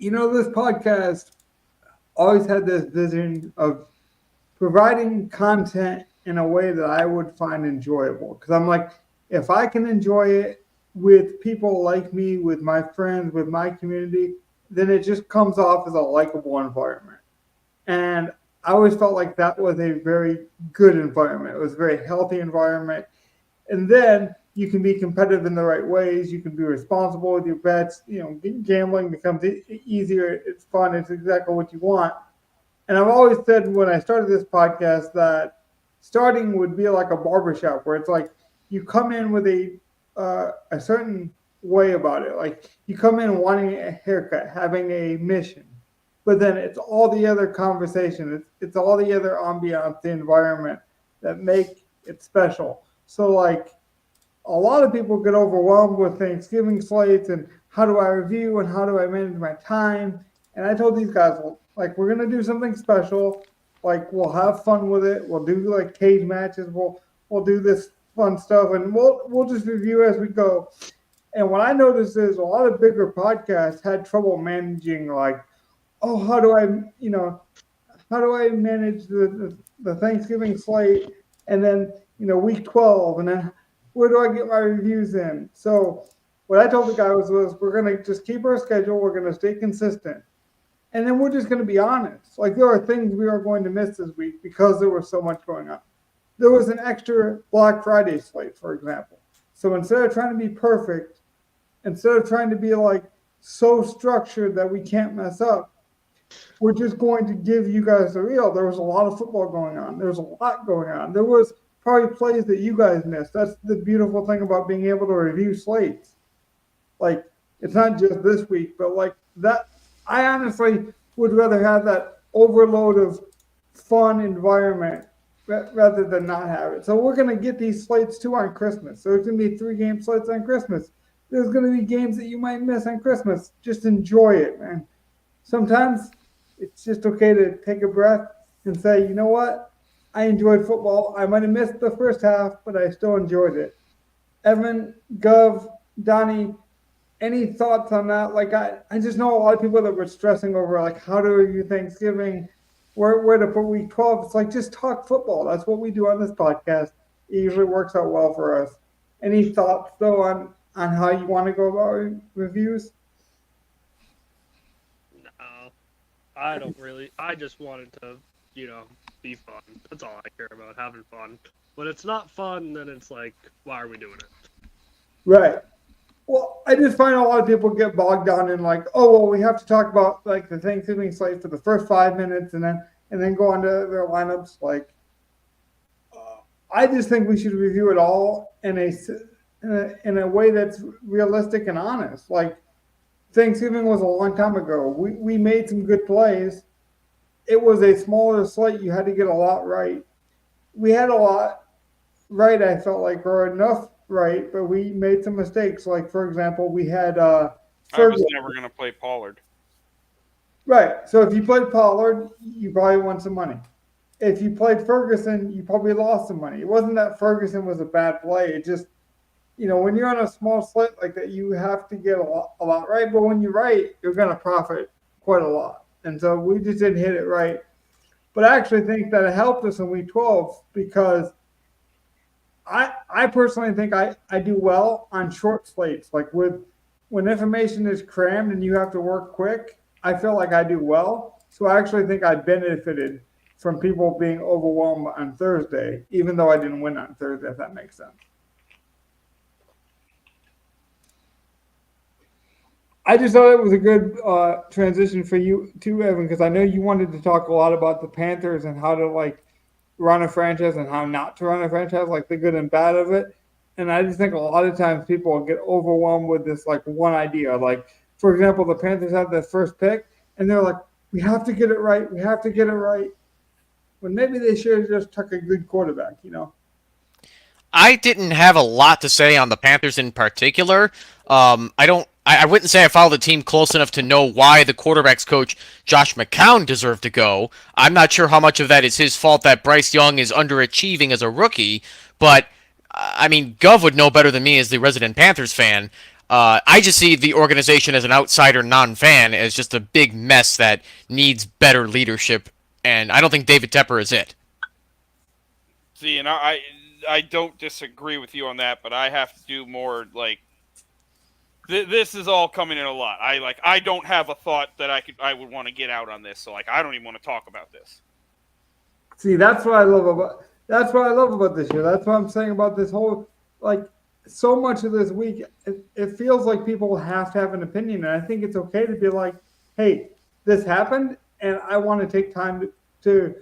This podcast always had this vision of providing content in a way that I would find enjoyable. Because I'm like, if I can enjoy it with people like me, with my friends, with my community, then it just comes off as a likable environment. And I always felt like that was a very good environment. It was a very healthy environment. And then you can be competitive in the right ways. You can be responsible with your bets. Gambling becomes easier. It's fun. It's exactly what you want. And I've always said when I started this podcast that starting would be like a barbershop where it's like you come in with a certain way about it. Like you come in wanting a haircut, having a mission, but then it's all the other conversation. It's all the other ambiance, the environment that make it special. So like a lot of people get overwhelmed with Thanksgiving slates and how do I review and how do I manage my time. And I told these guys, well, like we're gonna do something special. Like we'll have fun with it. We'll do like cage matches. We'll do this fun stuff, and we'll just review as we go. And what I noticed is a lot of bigger podcasts had trouble managing like, oh, how do I manage the Thanksgiving slate and then week 12 and then where do I get my reviews in? So what I told the guy was we're gonna just keep our schedule. We're gonna stay consistent, and then we're just gonna be honest. Like there are things we are going to miss this week because there was so much going on. There was an extra Black Friday slate, for example. So instead of trying to be perfect, instead of trying to be like so structured that we can't mess up, we're just going to give you guys the real. There was a lot of football going on. There was a lot going on. There was probably plays that you guys missed. That's the beautiful thing about being able to review slates. Like it's not just this week, but like that. I honestly would rather have that overload of fun environment rather than not have it. So we're gonna get these slates too on Christmas. So it's gonna be 3 game slates on Christmas. There's gonna be games that you might miss on Christmas. Just enjoy it, man. Sometimes it's just okay to take a breath and say, you know what? I enjoyed football. I might have missed the first half, but I still enjoyed it. Evan, Gov, Donnie, any thoughts on that? Like I just know a lot of people that were stressing over like how to review Thanksgiving, where to put week 12. It's like just talk football. That's what we do on this podcast. It usually works out well for us. Any thoughts though on how you want to go about reviews? No, I don't really. I just wanted to, be fun. That's all I care about, having fun. When it's not fun, then it's like, why are we doing it? Right. Well, I just find a lot of people get bogged down in like, oh well, we have to talk about like the Thanksgiving slate for the first 5 minutes, and then go on to their lineups. Like, I just think we should review it all in a way that's realistic and honest. Like, Thanksgiving was a long time ago. We made some good plays. It was a smaller slate. You had to get a lot right. We had a lot right, I felt like, or enough right, but we made some mistakes. Like, for example, we had I was Ferguson. never going to play Pollard. Right. So if you played Pollard, you probably won some money. If you played Ferguson, you probably lost some money. It wasn't that Ferguson was a bad play. It just, when you're on a small slate like that, you have to get a lot right. But when you're right, you're going to profit quite a lot. And so we just didn't hit it right. But I actually think that it helped us in week 12 because I personally think I do well on short slates. Like when information is crammed and you have to work quick, I feel like I do well. So I actually think I benefited from people being overwhelmed on Thursday, even though I didn't win on Thursday, if that makes sense. I just thought it was a good transition for you too, Evan, because I know you wanted to talk a lot about the Panthers and how to like run a franchise and how not to run a franchise, like the good and bad of it. And I just think a lot of times people get overwhelmed with this like one idea. Like, for example, the Panthers have the first pick and they're like, we have to get it right. We have to get it right. When maybe they should have just took a good quarterback. I didn't have a lot to say on the Panthers in particular. I wouldn't say I followed the team close enough to know why the quarterbacks coach Josh McCown deserved to go. I'm not sure how much of that is his fault that Bryce Young is underachieving as a rookie, but I mean, Gov would know better than me as the resident Panthers fan. I just see the organization as an outsider, non-fan, as just a big mess that needs better leadership, and I don't think David Tepper is it. See, and I don't disagree with you on that, but I have to do more like this is all coming in a lot. I don't have a thought that I would want to get out on this, so I don't even want to talk about this. See, that's what I love about this year. That's what I'm saying about this whole so much of this week. It feels like people have to have an opinion, and I think it's okay to be like, hey, this happened, and I want to take time to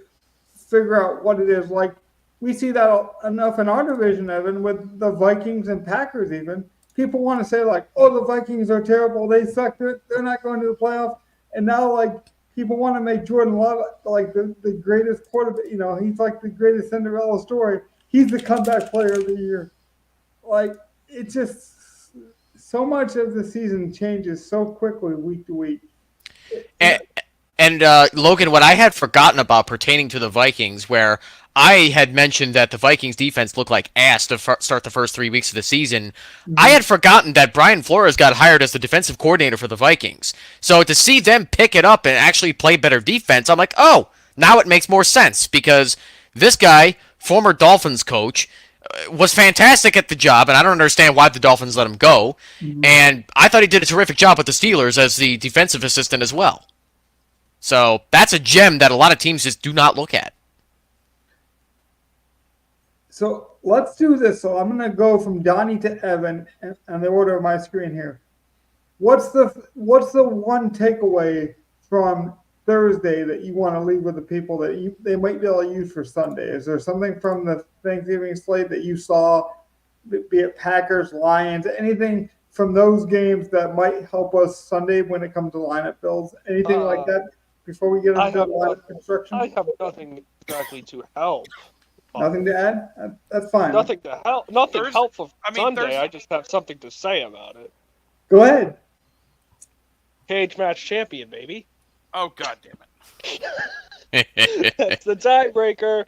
figure out what it is. Like we see that enough in our division, Evan, with the Vikings and Packers. Even people want to say like, oh, the Vikings are terrible, they suck, they're not going to the playoffs, and now people want to make Jordan Love like the greatest quarterback. He's like the greatest Cinderella story. He's the comeback player of the year. It's just so much of the season changes so quickly week to week. And Logan, what I had forgotten about pertaining to the Vikings, where I had mentioned that the Vikings defense looked like ass to start the first 3 weeks of the season, I had forgotten that Brian Flores got hired as the defensive coordinator for the Vikings. So to see them pick it up and actually play better defense, I'm like, oh, now it makes more sense, because this guy, former Dolphins coach, was fantastic at the job, and I don't understand why the Dolphins let him go. And I thought he did a terrific job with the Steelers as the defensive assistant as well. So that's a gem that a lot of teams just do not look at. So let's do this. So I'm going to go from Donnie to Evan on the order of my screen here. What's the one takeaway from Thursday that you want to leave with the people that they might be able to use for Sunday? Is there something from the Thanksgiving slate that you saw, be it Packers, Lions, anything from those games that might help us Sunday when it comes to lineup builds? Anything like that before we get into lineup construction? I have nothing exactly to help. Nothing to add? That's fine. Nothing to help. Nothing helpful for Sunday. Thursday. I just have something to say about it. Go ahead. Cage match champion, baby. Oh, God damn it. That's the tiebreaker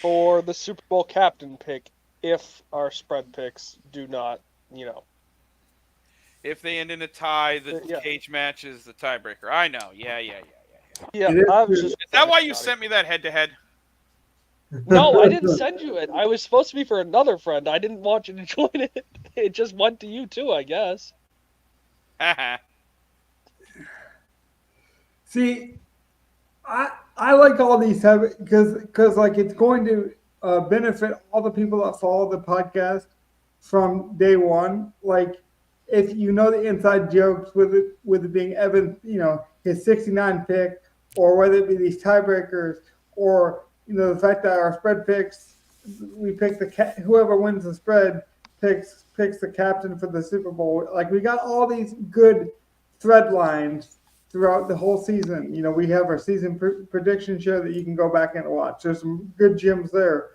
for the Super Bowl captain pick if our spread picks do not, If they end in a tie, the cage match is the tiebreaker. I know. Yeah. Yeah, I was just. Is that why you sent me that head-to-head? No, I didn't send you it. I was supposed to be for another friend. I didn't want you to join it. It just went to you too, I guess. See, I like all these because it's going to benefit all the people that follow the podcast from day one. Like if you know the inside jokes with it being Evan, his 69 pick, or whether it be these tiebreakers, or the fact that our spread picks, we pick whoever wins the spread picks the captain for the Super Bowl. Like we got all these good thread lines throughout the whole season. We have our season prediction show that you can go back and watch. There's some good gems there.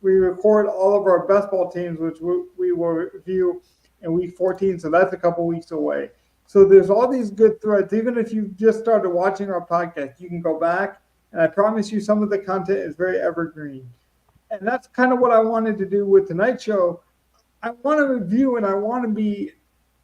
We record all of our best ball teams, which we will review in week 14. So that's a couple weeks away. So there's all these good threads. Even if you just started watching our podcast, you can go back. And I promise you some of the content is very evergreen. And that's kind of what I wanted to do with tonight's show. I want to review and I want to be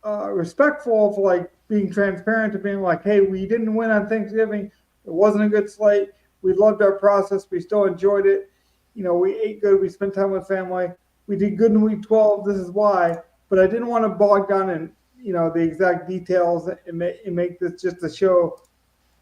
respectful of being transparent to being like, hey, we didn't win on Thanksgiving. It wasn't a good slate. We loved our process. We still enjoyed it. We ate good. We spent time with family. We did good in week 12. This is why. But I didn't want to bog down in, the exact details and make this just a show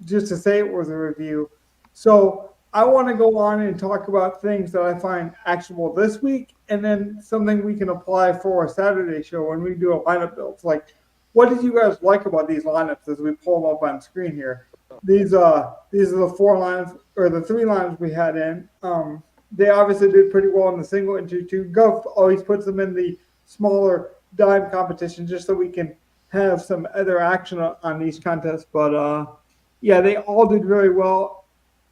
just to say it was a review. So I want to go on and talk about things that I find actionable this week, and then something we can apply for a Saturday show when we do a lineup build. Like, what did you guys like about these lineups as we pull them up on screen here? These are the 4 lines or the 3 lines we had in. They obviously did pretty well in the single and 2-2. Guff always puts them in the smaller dime competition just so we can have some other action on these contests. But they all did very well.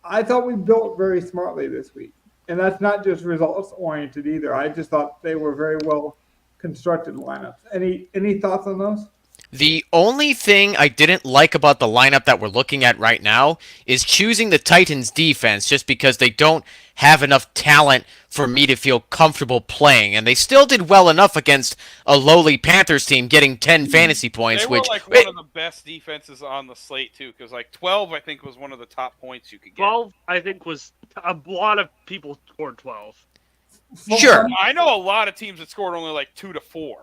I thought we built very smartly this week. And that's not just results-oriented either. I just thought they were very well constructed lineups. Any thoughts on those? The only thing I didn't like about the lineup that we're looking at right now is choosing the Titans defense just because they don't have enough talent for me to feel comfortable playing. And they still did well enough against a lowly Panthers team, getting 10 fantasy points, They were which like one of the best defenses on the slate too, because like 12, I think, was one of the top points you could get. 12, I think, was a lot of people scored 12. Sure. I know a lot of teams that scored only like 2 to 4.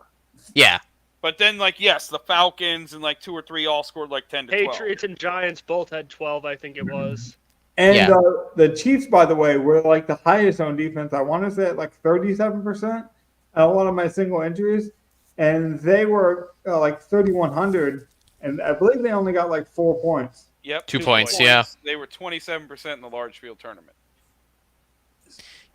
Yeah. But then, like, yes, the Falcons and like 2 or 3 all scored like 10 to 12. Patriots and Giants both had 12, I think it was. And Yeah. the Chiefs, by the way, were like the highest on defense. I want to say at like 37% on one of my single injuries. And they were like 3,100. And I believe they only got like 4 points. Yep, 2 points, yeah. They were 27% in the large field tournament.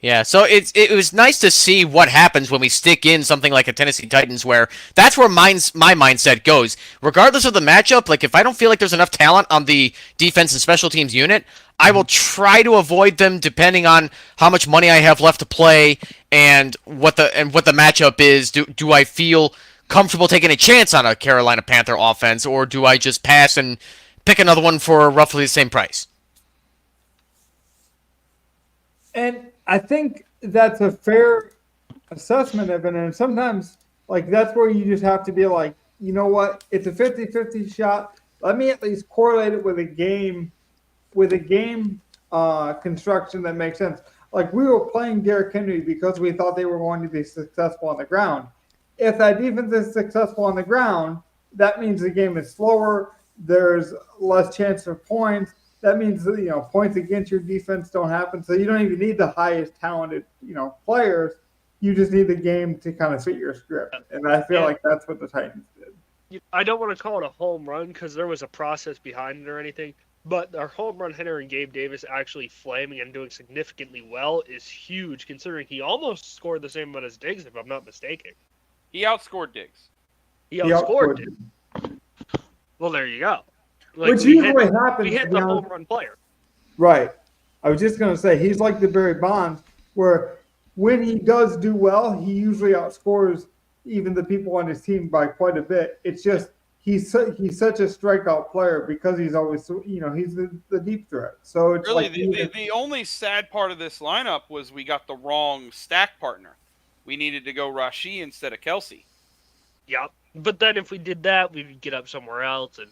Yeah, so it was nice to see what happens when we stick in something like a Tennessee Titans, where that's where my mindset goes. Regardless of the matchup, like if I don't feel like there's enough talent on the defense and special teams unit, I will try to avoid them depending on how much money I have left to play and what the matchup is. Do I feel comfortable taking a chance on a Carolina Panther offense, or do I just pass and pick another one for roughly the same price? And I think that's a fair assessment of it. And sometimes, like, that's where you just have to be like, you know what? It's a 50-50 shot. Let me at least correlate it with a game construction that makes sense. Like, we were playing Derrick Henry because we thought they were going to be successful on the ground. If that defense is successful on the ground, that means the game is slower. There's less chance for points. That means that, you know, points against your defense don't happen. So you don't even need the highest talented, you know, players. You just need the game to kind of fit your script. And I feel like that's what the Titans did. I don't want to call it a home run because there was a process behind it or anything, but our home run hitter and Gabe Davis actually flaming and doing significantly well is huge, considering he almost scored the same amount as Diggs, if I'm not mistaken. He outscored Diggs. He outscored Diggs. Well, there you go. Like, Which usually happens. We hit the home run player. Right. I was just going to say, he's like the Barry Bonds, where when he does do well, he usually outscores even the people on his team by quite a bit. It's just he's such a strikeout player because he's always, you know, he's the deep threat. So it's really like the only sad part of this lineup was we got the wrong stack partner. We needed to go Rashee instead of Kelsey. Yep. But then if we did that, we would get up somewhere else. And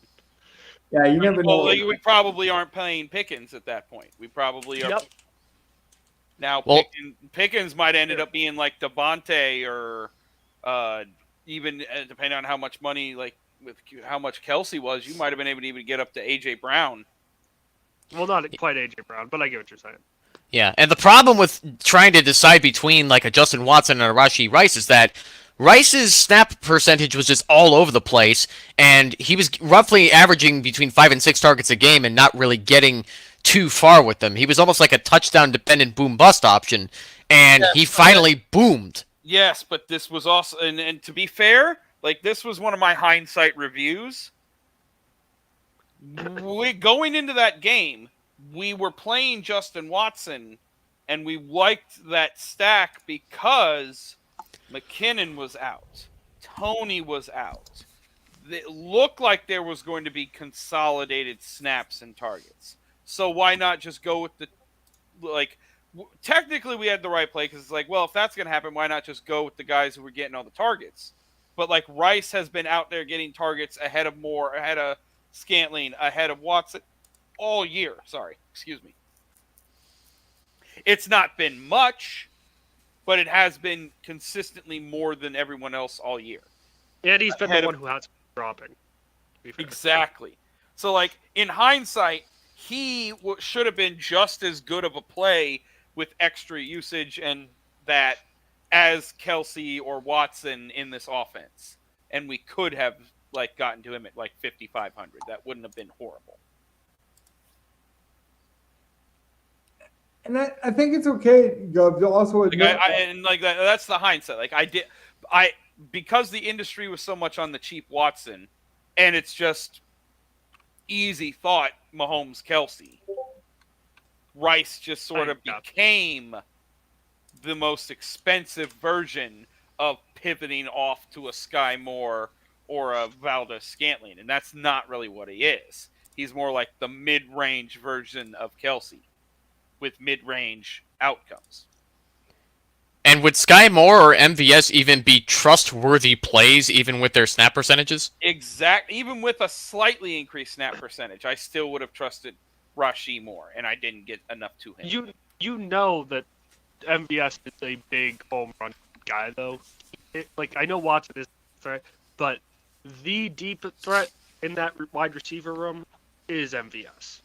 yeah, you never know. Well, we probably aren't playing Pickens at that point. We probably are. Yep. Now, Pickens might have ended up being like Devontae or even depending on how much money, like with how much Kelsey was, you might have been able to even get up to A.J. Brown. Well, not quite A.J. Brown, but I get what you're saying. Yeah, and the problem with trying to decide between like a Justin Watson and a Rashee Rice is that Rice's snap percentage was just all over the place, and he was roughly averaging between 5 and 6 targets a game and not really getting too far with them. He was almost like a touchdown-dependent boom-bust option, and he finally boomed. Yes, but this was also, and to be fair, like this was one of my hindsight reviews. Going into that game, we were playing Justin Watson, and we liked that stack because McKinnon was out. Tony was out. It looked like there was going to be consolidated snaps and targets. So why not just go with the, like, technically we had the right play because it's like, well, if that's going to happen, why not just go with the guys who were getting all the targets? But, like, Rice has been out there getting targets ahead of Scantling, ahead of Watson all year. Sorry, excuse me. It's not been much, but it has been consistently more than everyone else all year. And he's been the one who has been dropping. Exactly. So, like, in hindsight, he should have been just as good of a play with extra usage and that as Kelsey or Watson in this offense. And we could have, like, gotten to him at, like, 5,500. That wouldn't have been horrible. And I think it's okay, Gov, to also admit that's the hindsight. Like, because the industry was so much on the cheap Watson, and it's just easy thought Mahomes Kelsey. Rice just sort of became the most expensive version of pivoting off to a Sky Moore or a Valdez-Scantling, and that's not really what he is. He's more like the mid-range version of Kelsey with mid-range outcomes. And would Sky Moore or MVS even be trustworthy plays, even with their snap percentages? Even with a slightly increased snap percentage, I still would have trusted Rashee more, and I didn't get enough to him. You know that MVS is a big home run guy, though. I know Watson is a threat, but the deep threat in that wide receiver room is MVS.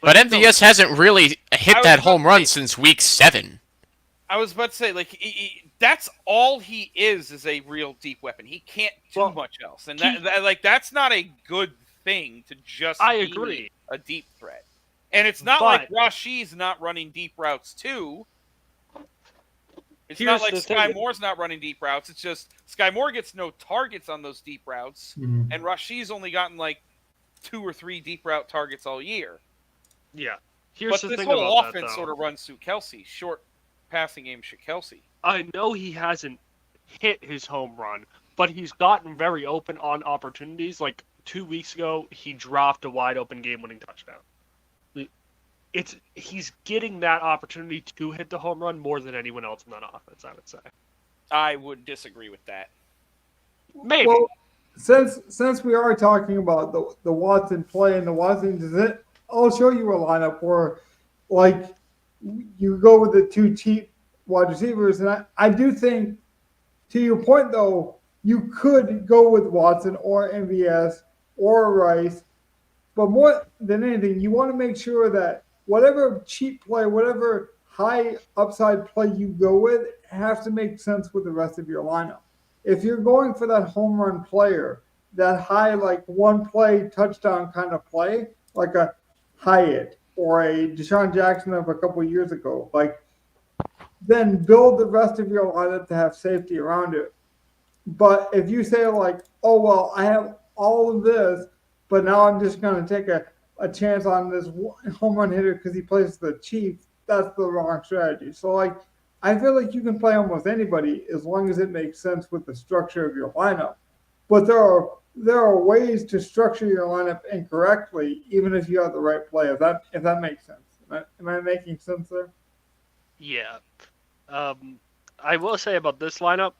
But MVS hasn't really hit that home run since week 7. I was about to say, that's all he is a real deep weapon. He can't do much else, and that's not a good thing to just be a deep threat. And it's not like Rashee's not running deep routes too. It's not like Sky Moore's not running deep routes. It's just Sky Moore gets no targets on those deep routes, and Rashee's only gotten 2 or 3 deep route targets all year. Yeah. But this whole offense sort of runs through Kelsey. Short passing game to Kelsey. I know he hasn't hit his home run, but he's gotten very open on opportunities. 2 weeks ago, he dropped a wide open game-winning touchdown. He's getting that opportunity to hit the home run more than anyone else in that offense, I would say. I would disagree with that. Maybe. Well, since we are talking about the Watson play and the Watson, I'll show you a lineup where, you go with the 2 cheap wide receivers, and I do think, to your point though, you could go with Watson or MVS or Rice, but more than anything, you want to make sure that whatever cheap play, whatever high upside play you go with, has to make sense with the rest of your lineup. If you're going for that home run player, that high one play touchdown kind of play, like a Hyatt or a Deshaun Jackson of a couple of years ago, then build the rest of your lineup to have safety around it. But if you say oh, well, I have all of this, but now I'm just going to take a chance on this home run hitter because he plays the Chiefs, that's the wrong strategy. So I feel like you can play almost anybody as long as it makes sense with the structure of your lineup. But there are ways to structure your lineup incorrectly, even if you have the right play. If that makes sense. Am I making sense there? Yeah. I will say about this lineup,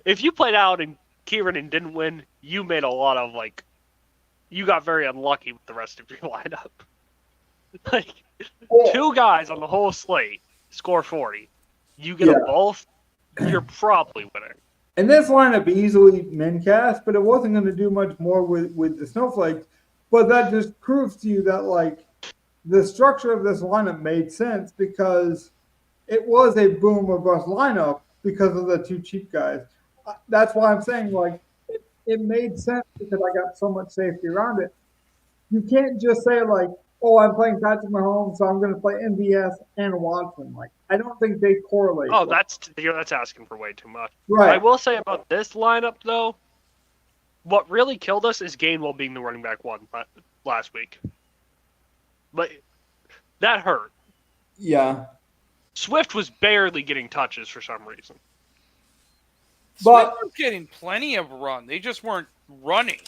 if you played out in Kieran and didn't win, you made a lot of you got very unlucky with the rest of your lineup. 2 guys on the whole slate score 40. You get them both, you're probably winning. And this lineup easily min cast, but it wasn't going to do much more with the snowflakes. But that just proves to you that the structure of this lineup made sense because it was a boom or bust lineup because of the 2 cheap guys. That's why I'm saying it made sense because I got so much safety around it. You can't just say oh, I'm playing Patrick Mahomes, so I'm going to play MVS and Watson. I don't think they correlate. Oh, that's asking for way too much. Right. I will say about this lineup, though, what really killed us is Gainwell being the running back 1 last week. But that hurt. Yeah. Swift was barely getting touches for some reason. Swift was getting plenty of run. They just weren't running.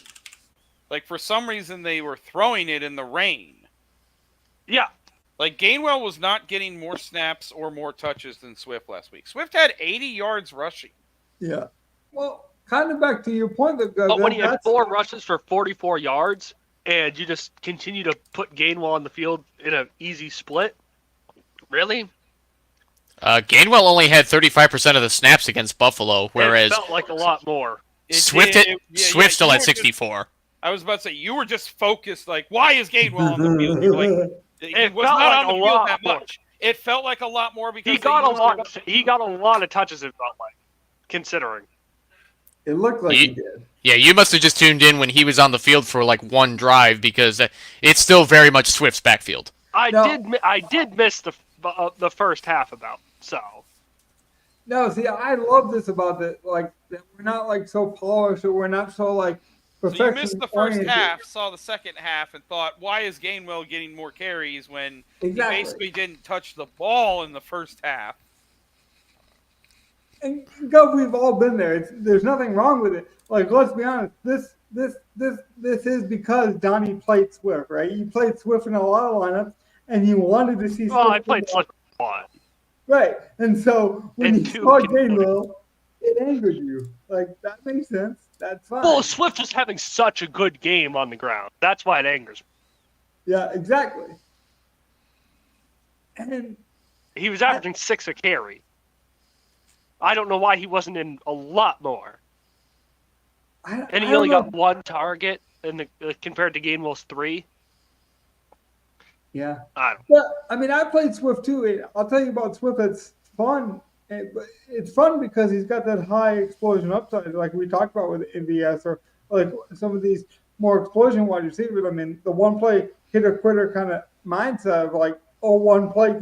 For some reason, they were throwing it in the rain. Yeah. Gainwell was not getting more snaps or more touches than Swift last week. Swift had 80 yards rushing. Yeah. Well, kind of back to your point. But when he had 4 rushes for 44 yards, and you just continue to put Gainwell on the field in an easy split, really? Gainwell only had 35% of the snaps against Buffalo, whereas it felt like a lot more. Swift still had 64. I was about to say, you were just focused, why is Gainwell on the field? You're he was not on the field that much. It felt like a lot more because he got a lot of touches, it felt like, considering. It looked like he did. Yeah, you must have just tuned in when he was on the field for 1 drive because it's still very much Swift's backfield. I did miss the first half about so. No, see, I love this about that. That we're not so polished or we're not so So you missed the first half, saw the second half, and thought, why is Gainwell getting more carries when he basically didn't touch the ball in the first half? and Gov, we've all been there. There's nothing wrong with it. Like, let's be honest. This is because Donnie played Swift, right? He played Swift in a lot of lineups, and he wanted to see. Well, I Swift played Swift a lot. right, and so when And you two saw can- Gainwell, it angered you. Like, that makes sense. That's fine. Well, Swift was having such a good game on the ground. That's why it angers me. Yeah, exactly. And He was averaging 6 a carry. I don't know why he wasn't in a lot more. And he only got 1 target compared to Gainwell's 3. Yeah. I don't. Well, I mean, I played Swift too. I'll tell you about Swift. It's fun. It's fun because he's got that high explosion upside, like we talked about with MVS or like some of these more explosion wide receivers. I mean, the one play hitter quitter kind of mindset of like, oh, one play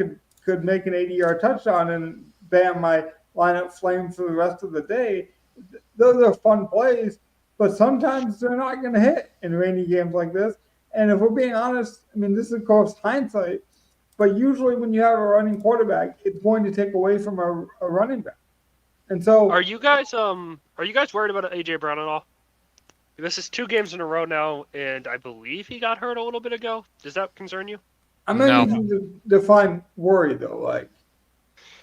could make an 80-yard touchdown and bam, my lineup flames for the rest of the day. Those are fun plays, but sometimes they're not going to hit in rainy games like this. And if we're being honest, I mean, this is of course hindsight, but usually when you have a running quarterback, it's going to take away from a running back. And so, Are you guys worried about AJ Brown at all? This is 2 games in a row now, and I believe he got hurt a little bit ago. Does that concern you? I'm going to need to define worry though. Like,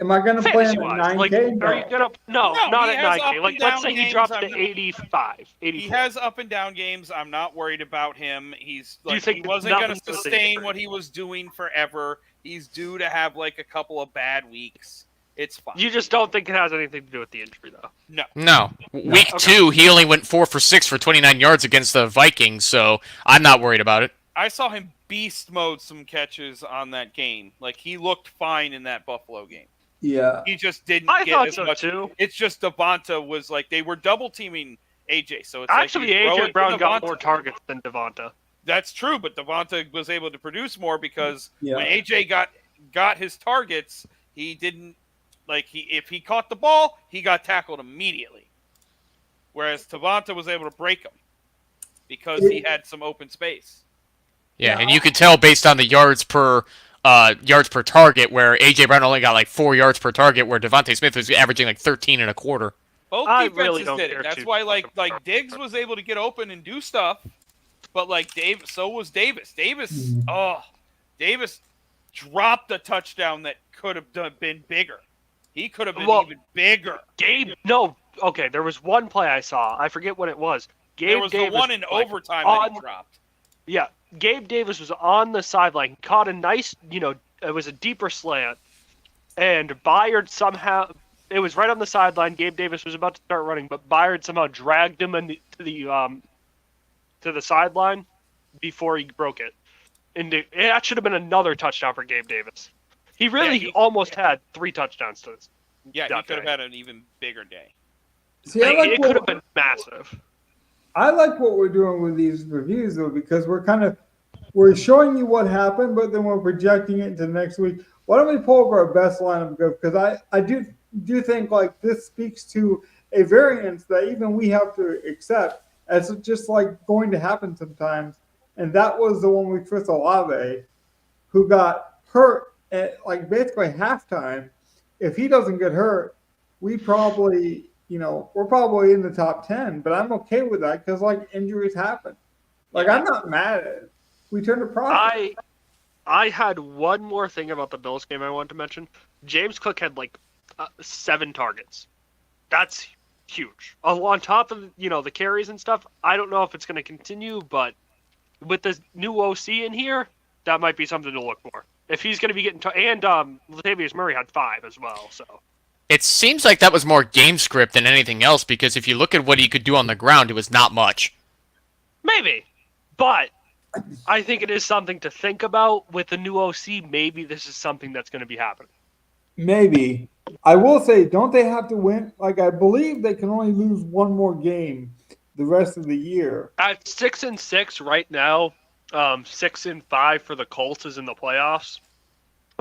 am I going to play him at 9K? Like, are you gonna? No, not he at has 9K. Like, up and let's down say he games, dropped I'm to not- 85, 84. He has up and down games. I'm not worried about him. He's Do you like, think he wasn't going to nothing was sustain different? what he was doing forever. He's due to have like a couple of bad weeks. It's fine. You just don't think it has anything to do with the injury, though. No. Week Okay. 2, he only went 4 for 6 for 29 yards against the Vikings, so I'm not worried about it. I saw him beast mode some catches on that game. Like he looked fine in that Buffalo game. Yeah. He just didn't I get thought as so much. too. It's just Devonta was like they were double teaming AJ. So it's Actually, like you throw it AJ to Brown got Devonta. more targets than Devonta. That's true, but Devonta was able to produce more because Yeah. when AJ got his targets, he didn't if he caught the ball, he got tackled immediately. Whereas Devonta was able to break him because he had some open space. Yeah, and you can tell based on the yards per target, where AJ Brown only got like 4 yards per target, where Devontae Smith was averaging like 13 and a quarter. Both I defenses really don't did it. care That's too why much about like Diggs was able to get open and do stuff, but so was Davis. Davis dropped a touchdown that could have been bigger. He could have been even bigger. Okay, there was one play I saw. I forget what it was. There was Davis the one in was, overtime that he dropped. Yeah, Gabe Davis was on the sideline, caught a nice, it was a deeper slant, and Byard somehow, it was right on the sideline. Gabe Davis was about to start running, but Byard somehow dragged him to the sideline before he broke it. And that should have been another touchdown for Gabe Davis. He really almost had 3 touchdowns to this. Yeah, he could have had an even bigger day. See, It could have been massive. I like what we're doing with these reviews though, because we're showing you what happened, but then we're projecting it into next week. Why don't we pull up our best lineup? Because I do think like this speaks to a variance that even we have to accept as just like going to happen sometimes. And that was the one with Chris Olave, who got hurt at like basically halftime. If he doesn't get hurt, we're probably in the top 10, but I'm okay with that because like injuries happen. Like I'm not mad at it. We turned a profit. I had one more thing about the Bills game I wanted to mention. James Cook had like 7 targets. That's huge. On top of the carries and stuff, I don't know if it's going to continue, but with the new OC in here, that might be something to look for. If he's going to be getting and Latavius Murray had 5 as well, so. It seems like that was more game script than anything else, because if you look at what he could do on the ground, it was not much. Maybe, but I think it is something to think about with the new OC. Maybe this is something that's going to be happening. Maybe. I will say, don't they have to win? Like I believe they can only lose one more game the rest of the year. At 6-6 right now, 6-5 for the Colts is in the playoffs,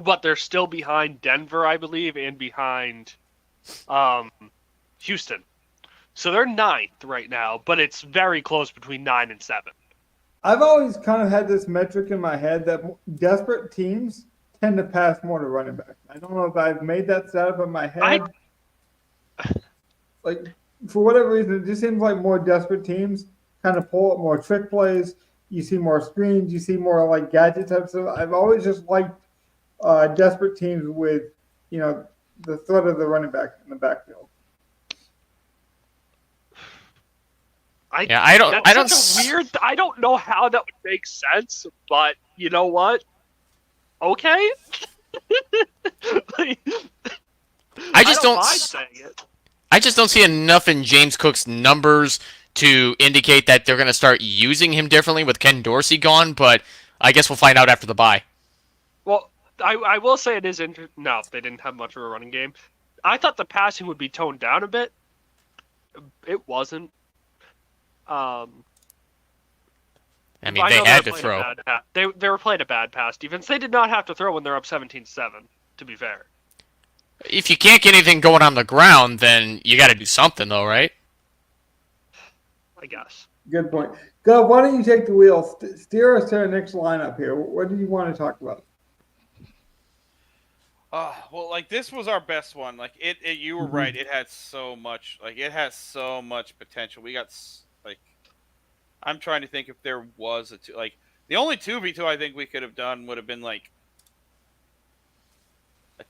but they're still behind Denver, I believe, and behind Houston. So they're 9th right now, but it's very close between 9 and 7. I've always kind of had this metric in my head that desperate teams tend to pass more to running back. I don't know if I've made that stat up in my head. like for whatever reason, it just seems like more desperate teams kind of pull up more trick plays. You see more screens. You see more like gadget types of. I've always just liked desperate teams with, the threat of the running back in the backfield. I don't. I don't. Such a weird. I don't know how that would make sense, but you know what? Okay. Like, I just don't. mind saying it. I just don't see enough in James Cook's numbers to indicate that they're going to start using him differently with Ken Dorsey gone. But I guess we'll find out after the bye. Well, I will say it is interesting. No, they didn't have much of a running game. I thought the passing would be toned down a bit. It wasn't. I mean, I they know had were to playing throw. a bad they were playing a bad pass defense. They did not have to throw when they're up 17-7, to be fair. If you can't get anything going on the ground, then you got to do something, though, right? I guess. Good point. Gov, why don't you take the wheel? Steer us to our next lineup here. What do you want to talk about? Well, like this was our best one. Like you were right. It had so much. Like it has so much potential. We got like, I'm trying to think if there was a two. Like the only 2v2 I think we could have done would have been like.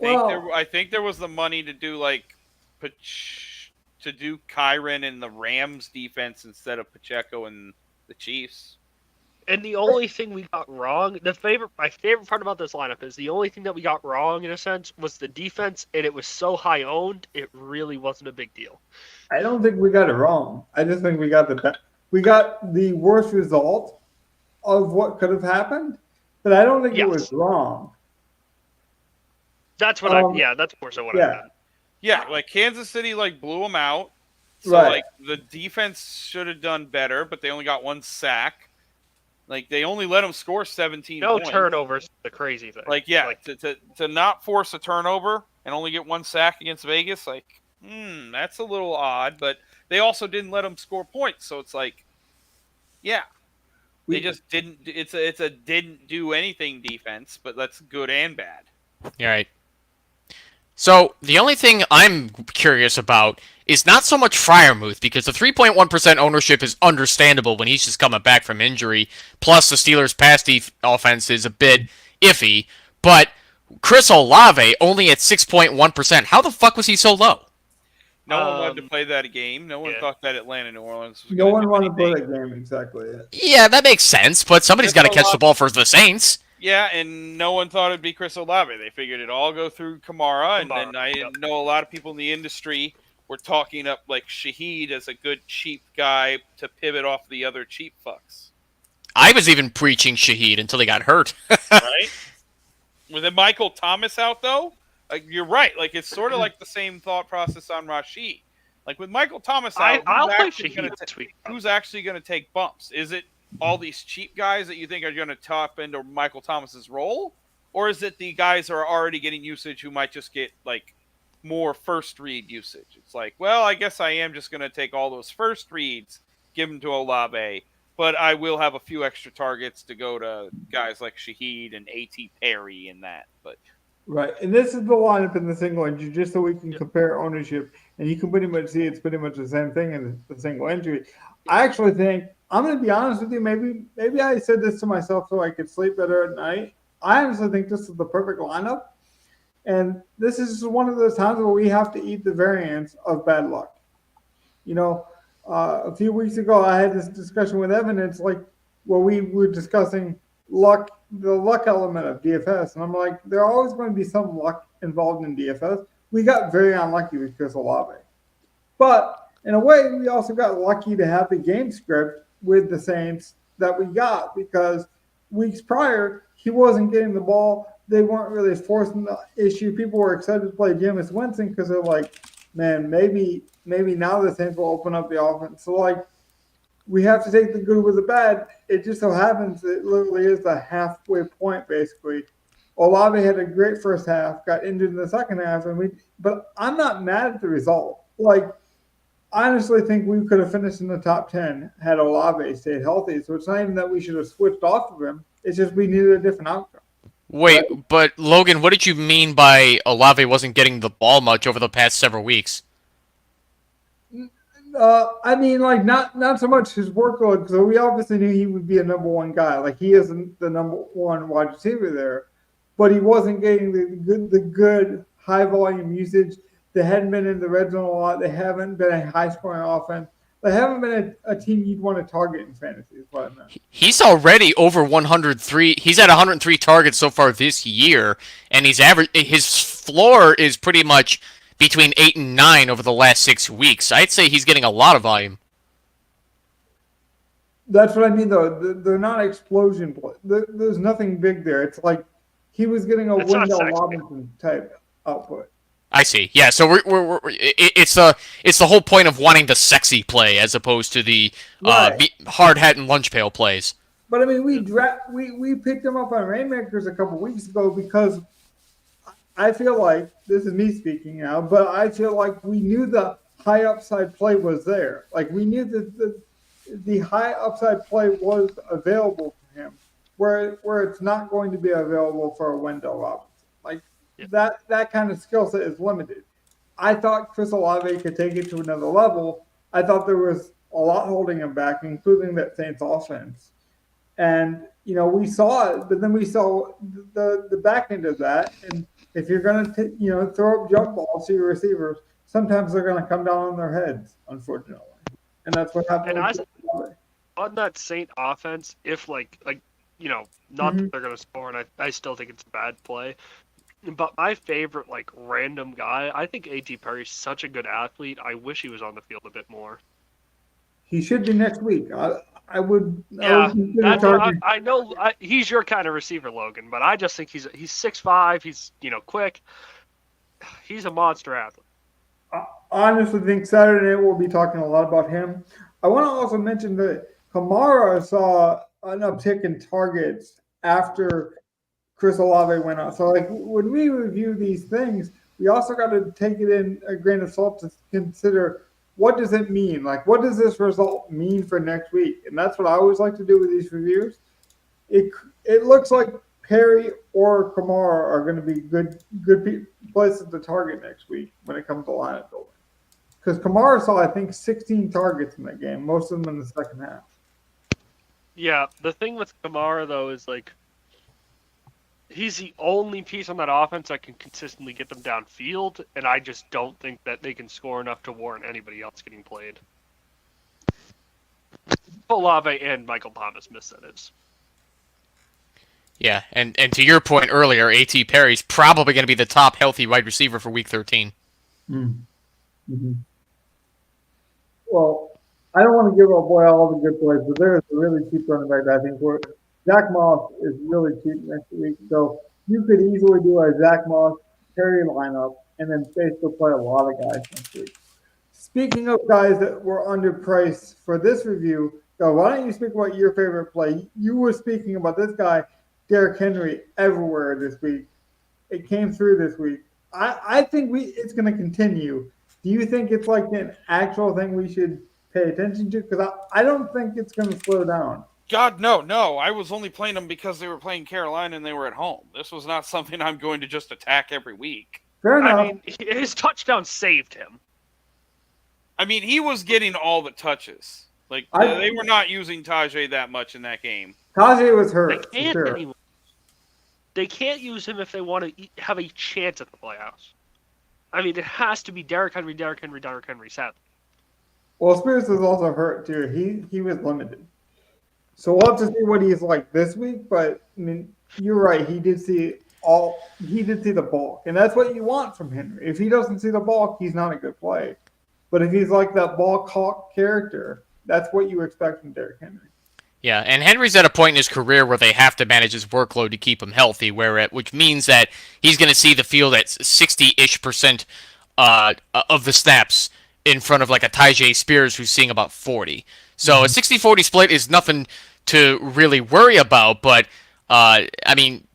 I think there was the money to do like, to do Kyren and the Rams defense instead of Pacheco and the Chiefs. And the only thing we got wrong, my favorite part about this lineup is the only thing that we got wrong in a sense was the defense, and it was so high owned, it really wasn't a big deal. I don't think we got it wrong. I just think we got the worst result of what could have happened, but I don't think it was wrong. That's what that's more so what I meant. Yeah, like Kansas City like blew them out. So Right. like the defense should have done better, but they only got 1 sack. Like they only let them score 17 No points. turnovers, the crazy thing. Like to not force a turnover and only get 1 sack against Vegas, like that's a little odd. But they also didn't let them score points, so it's like, they just didn't. It's a didn't do anything defense, but that's good and bad. You're right. So the only thing I'm curious about is not so much Freiermuth, because the 3.1% ownership is understandable when he's just coming back from injury. Plus, the Steelers' pass offense is a bit iffy. But Chris Olave only at 6.1%. How the fuck was he so low? No one wanted to play that game. No one thought that Atlanta, New Orleans was No one wanted to play that game, exactly. Yeah, that makes sense, but somebody's got to catch the ball for the Saints. Yeah, and no one thought it'd be Chris Olave. They figured it'd all go through Kamara, and then I know a lot of people in the industry were talking up like Shaheed as a good cheap guy to pivot off the other cheap fucks. I was even preaching Shaheed until he got hurt. Right? With Michael Thomas out, though, you're right. Like it's sort of like the same thought process on Rashid. Like with Michael Thomas out, I'll play Shaheed this week. Who's actually going to take bumps? Is it all these cheap guys that you think are going to top into Michael Thomas's role? Or is it the guys who are already getting usage who might just get like more first read usage? It's like, well, I guess I am just going to take all those first reads, give them to Olave, but I will have a few extra targets to go to guys like Shaheed and A.T. Perry and that. But right, and this is the lineup in the single injury, just so we can compare ownership, and you can pretty much see it's pretty much the same thing in the single injury. I actually think, I'm going to be honest with you, maybe I said this to myself so I could sleep better at night. I honestly think this is the perfect lineup, and this is one of those times where we have to eat the variance of bad luck. A few weeks ago, I had this discussion with Evan. It's like, well, we were discussing luck, the luck element of DFS, and I'm like, there are always going to be some luck involved in DFS. We got very unlucky with Chris Olave, but in a way, we also got lucky to have the game script with the Saints that we got, because weeks prior, he wasn't getting the ball. They weren't really forcing the issue. People were excited to play Jameis Winston because they're like, man, maybe now the Saints will open up the offense. So, like, we have to take the good with the bad. It just so happens it literally is the halfway point, basically. Olave had a great first half, got injured in the second half, but I'm not mad at the result. Like, I honestly think we could have finished in the top 10 had Olave stayed healthy. So it's not even that we should have switched off of him. It's just we needed a different outcome. Wait, but Logan, what did you mean by Olave wasn't getting the ball much over the past several weeks? I mean, like not so much his workload because we obviously knew he would be a number one guy. Like he isn't the number one wide receiver there, but he wasn't getting the good high volume usage. They hadn't been in the red zone a lot. They haven't been a high scoring offense. They haven't been a team you'd want to target in fantasy. Is what I meant. He's already over 103. He's at 103 targets so far this year, and his floor is pretty much between 8 and 9 over the last 6 weeks. I'd say he's getting a lot of volume. That's what I mean, though. They're not explosion play. There's nothing big there. It's like he was getting a It's not Wendell sexy. Robinson type output. I see. Yeah, so it's the whole point of wanting the sexy play as opposed to the Right. hard hat and lunch pail plays. But I mean, we picked him up on Rainmakers a couple weeks ago because I feel like this is me speaking now, but I feel like we knew the high upside play was there. Like we knew that the high upside play was available for him, where it's not going to be available for a Wendell Robinson. Like that kind of skill set is limited. I thought Chris Olave could take it to another level. I thought there was a lot holding him back, including that Saints offense. And we saw it, but then we saw the back end of that. And if you're going to throw up jump balls to your receivers, sometimes they're going to come down on their heads, unfortunately. And that's what happened. And on that Saint offense, if not that they're going to score, and I still think it's a bad play. But my favorite random guy, I think A.T. Perry's such a good athlete. I wish he was on the field a bit more. He should be next week. I would. Yeah, I know he's your kind of receiver, Logan, but I just think he's 6'5". He's quick. He's a monster athlete. I honestly think Saturday night we'll be talking a lot about him. I want to also mention that Kamara saw an uptick in targets after Chris Olave went out. So when we review these things, we also got to take it in a grain of salt to consider what does it mean? What does this result mean for next week? And that's what I always like to do with these reviews. It looks like Perry or Kamara are going to be good places to target next week when it comes to lineup building. Because Kamara saw, I think, 16 targets in that game, most of them in the second half. Yeah, the thing with Kamara, though, is he's the only piece on that offense that can consistently get them downfield, and I just don't think that they can score enough to warrant anybody else getting played. Olave and Michael Thomas missed that is. Yeah, and to your point earlier, A.T. Perry's probably going to be the top healthy wide receiver for Week 13. Mm-hmm. Well, I don't want to give away all the good plays, but there is a really cheap running back that I think Zach Moss is really cheap next week. So you could easily do a Zach Moss, Perry lineup, and then basically play a lot of guys next week. Speaking of guys that were underpriced for this review, why don't you speak about your favorite play? You were speaking about this guy, Derrick Henry, everywhere this week. It came through this week. I think it's going to continue. Do you think it's an actual thing we should pay attention to? Because I don't think it's going to slow down. God, no. I was only playing them because they were playing Carolina and they were at home. This was not something I'm going to just attack every week. Fair enough. I mean, his touchdown saved him. I mean, he was getting all the touches. They were not using Tajay that much in that game. Tajay was hurt. They can't anymore. They can't use him if they want to have a chance at the playoffs. I mean, it has to be Derrick Henry, sadly. Well, Spears was also hurt, too. He was limited. So we'll have to see what he's like this week. But, I mean, you're right. He did see the bulk. And that's what you want from Henry. If he doesn't see the bulk, he's not a good play. But if he's like that ball hawk character, that's what you expect from Derrick Henry. Yeah, and Henry's at a point in his career where they have to manage his workload to keep him healthy, which means that he's going to see the field at 60-ish% of the snaps in front of a Tajay Spears who's seeing about 40. So a 60-40 split is nothing to really worry about, but I mean,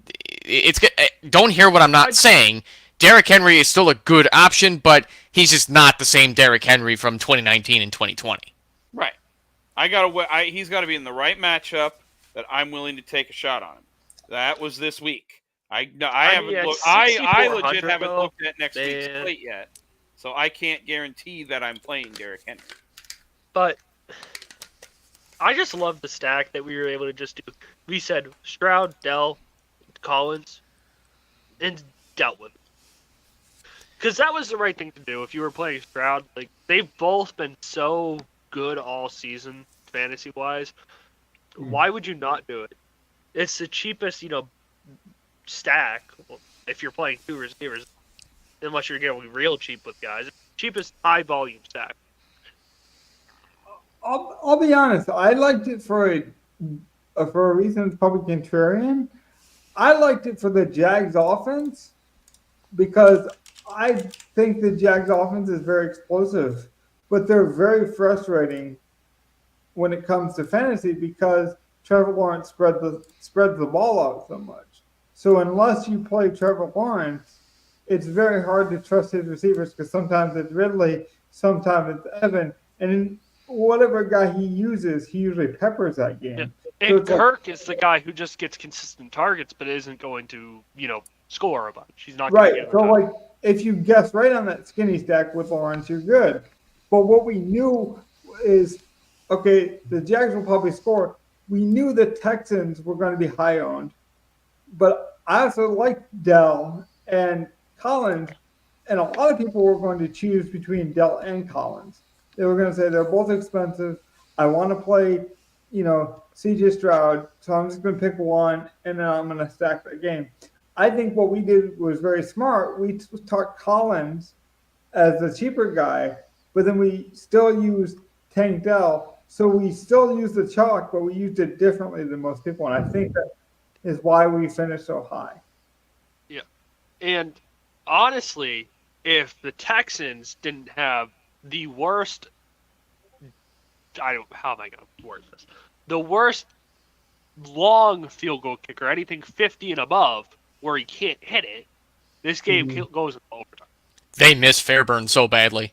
don't hear what I'm not saying. Derrick Henry is still a good option, but he's just not the same Derrick Henry from 2019 and 2020. Right. He's got to be in the right matchup that I'm willing to take a shot on him. That was this week. I legit haven't looked at next week's slate yet, so I can't guarantee that I'm playing Derrick Henry. But I just love the stack that we were able to just do. We said Stroud, Dell, Collins, and dealt with it. Because that was the right thing to do if you were playing Stroud. Like, they've both been so good all season, fantasy-wise. Why would you not do it? It's the cheapest, stack. Well, if you're playing two receivers, unless you're getting real cheap with guys. Cheapest high-volume stack. I'll be honest. I liked it for a reason it's probably contrarian. I liked it for the Jags offense because I think the Jags offense is very explosive, but they're very frustrating when it comes to fantasy because Trevor Lawrence spreads the ball out so much. So unless you play Trevor Lawrence, it's very hard to trust his receivers because sometimes it's Ridley, sometimes it's Evan, and whatever guy he uses, he usually peppers that game. Yeah. So And Kirk is the guy who just gets consistent targets, but isn't going to, score a bunch. He's not going to right. get So time. like if you guess right on that skinny stack with Lawrence, you're good. But what we knew is okay, the Jags will probably score. We knew the Texans were going to be high owned, but I also liked Dell and Collins, and a lot of people were going to choose between Dell and Collins. They were going to say they're both expensive. I want to play, CJ Stroud, so I'm just going to pick one, and then I'm going to stack the game. I think what we did was very smart. We took Collins as the cheaper guy, but then we still used Tank Dell. So we still used the chalk, but we used it differently than most people, and I think that is why we finished so high. Yeah. And honestly, if the Texans didn't have the worst, how am I going to word this? The worst long field goal kicker, anything 50 and above, where he can't hit it, this game goes in overtime. They miss Fairburn so badly.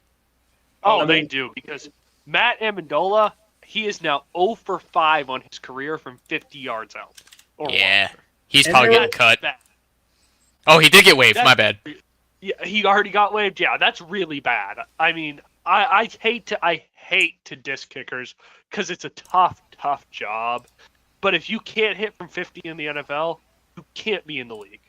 Oh, they do, because Matt Amendola, he is now 0 for 5 on his career from 50 yards out. Yeah, he's And probably they getting cut. Bad. Oh, he did get waived. My bad. Yeah, he already got waived. Yeah, that's really bad. I mean, I hate to diss kickers because it's a tough job. But if you can't hit from 50 in the NFL, you can't be in the league.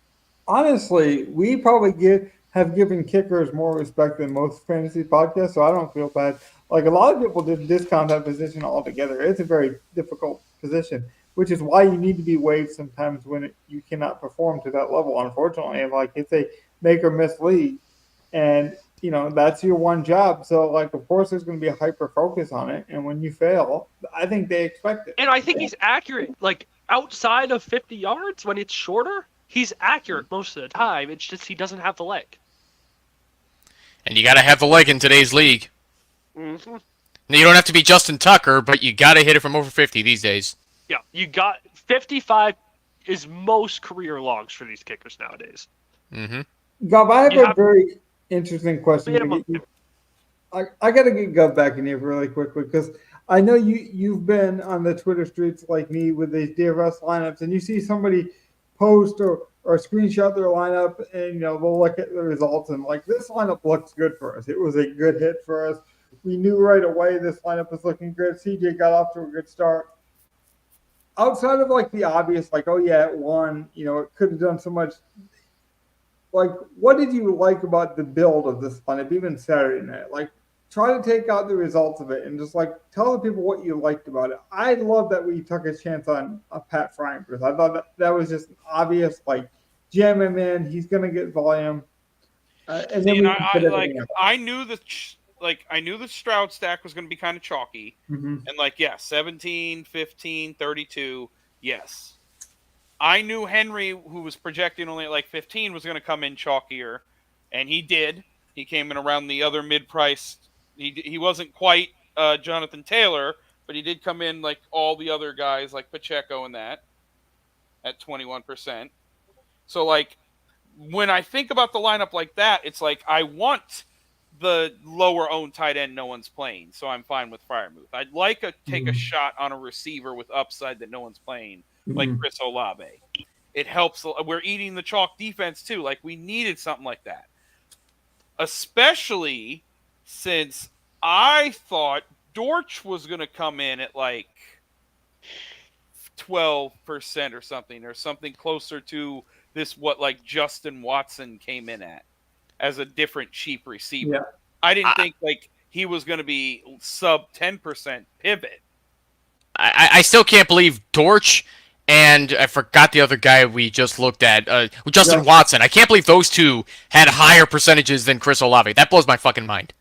Honestly, we probably have given kickers more respect than most fantasy podcasts, so I don't feel bad. Like a lot of people did discount that position altogether. It's a very difficult position, which is why you need to be waived sometimes when you cannot perform to that level. Unfortunately, like it's a make or miss league, and that's your one job. So like, of course, there's going to be a hyper focus on it, and when you fail, I think they expect it. And I think he's accurate. Like outside of 50 yards, when it's shorter, he's accurate most of the time. It's just he doesn't have the leg. And you got to have the leg in today's league. Mm-hmm. Now, you don't have to be Justin Tucker, but you got to hit it from over 50 these days. Yeah, you got 55 is most career longs for these kickers nowadays. Mm-hmm. Gov, I have a very interesting question. I got to get Gov back in here really quickly because I know you've been on the Twitter streets like me with these DFS lineups, and you see somebody post or screenshot their lineup, and they'll look at the results and like, this lineup looks good for us. It was a good hit for us. We knew right away this lineup was looking good. CJ got off to a good start. Outside of like the obvious, like, oh yeah, it won, it could have done so much. Like, what did you like about the build of this lineup, even Saturday night? Like, try to take out the results of it and just like tell the people what you liked about it. I love that we took a chance on Pat Frying-Proof. I thought that was just obvious, like jam him in. He's going to get volume. And then I knew the Stroud stack was going to be kind of chalky. Mm-hmm. And 17, 15, 32, yes. I knew Henry, who was projecting only at 15, was going to come in chalkier, and he did. He came in around the other mid-price. He wasn't quite Jonathan Taylor, but he did come in like all the other guys, like Pacheco and that, at 21%. So, when I think about the lineup like that, it's like I want the lower-owned tight end no one's playing, so I'm fine with Freiermuth. I'd like to take a shot on a receiver with upside that no one's playing, like Chris Olave. It helps. We're eating the chalk defense, too. Like, we needed something like that. Especially since I thought Dortch was going to come in at like 12% or something closer to this, what like Justin Watson came in at as a different cheap receiver. Yeah. I didn't think like he was going to be sub 10% pivot. I still can't believe Dortch and I forgot the other guy we just looked at, Justin Watson. I can't believe those two had higher percentages than Chris Olave. That blows my fucking mind.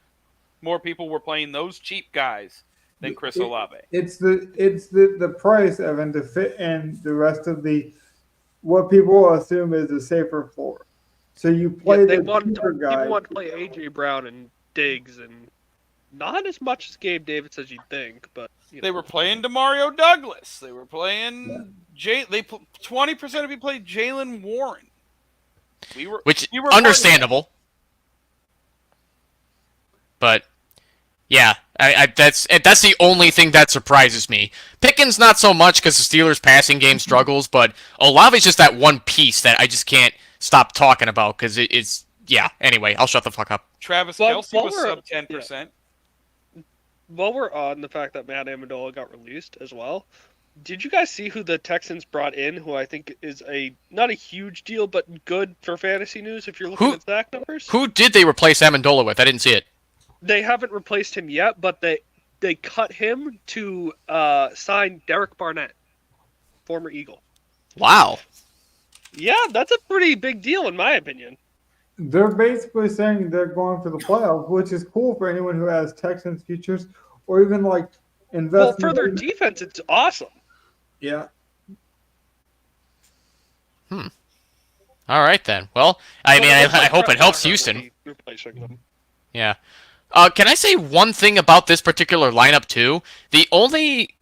More people were playing those cheap guys than Chris Olave. It's the price, Evan, to fit in the rest of the what people assume is a safer floor. So you play the cheaper guy. People want to play AJ Brown and Diggs, and not as much as Gabe Davis as you'd think, but they were playing Demario Douglas. They were playing 20% of you played Jalen Warren. We were understandable. But yeah, that's the only thing that surprises me. Pickens not so much because the Steelers' passing game struggles, but Olave's just that one piece that I just can't stop talking about because it's yeah. Anyway, I'll shut the fuck up. Travis Kelce was sub 10%. Yeah. While we're on the fact that Matt Amendola got released as well, did you guys see who the Texans brought in, who I think is not a huge deal, but good for fantasy news if you're looking at stack numbers? Who did they replace Amendola with? I didn't see it. They haven't replaced him yet, but they cut him to sign Derek Barnett, former Eagle. Wow. Yeah, that's a pretty big deal in my opinion. They're basically saying they're going for the playoffs, which is cool for anyone who has Texans futures or even like invest. Well, for their defense, it's awesome. Yeah. All right then. Well, I mean, I hope it helps Houston. Replacing them. Yeah. Can I say one thing about this particular lineup too? The only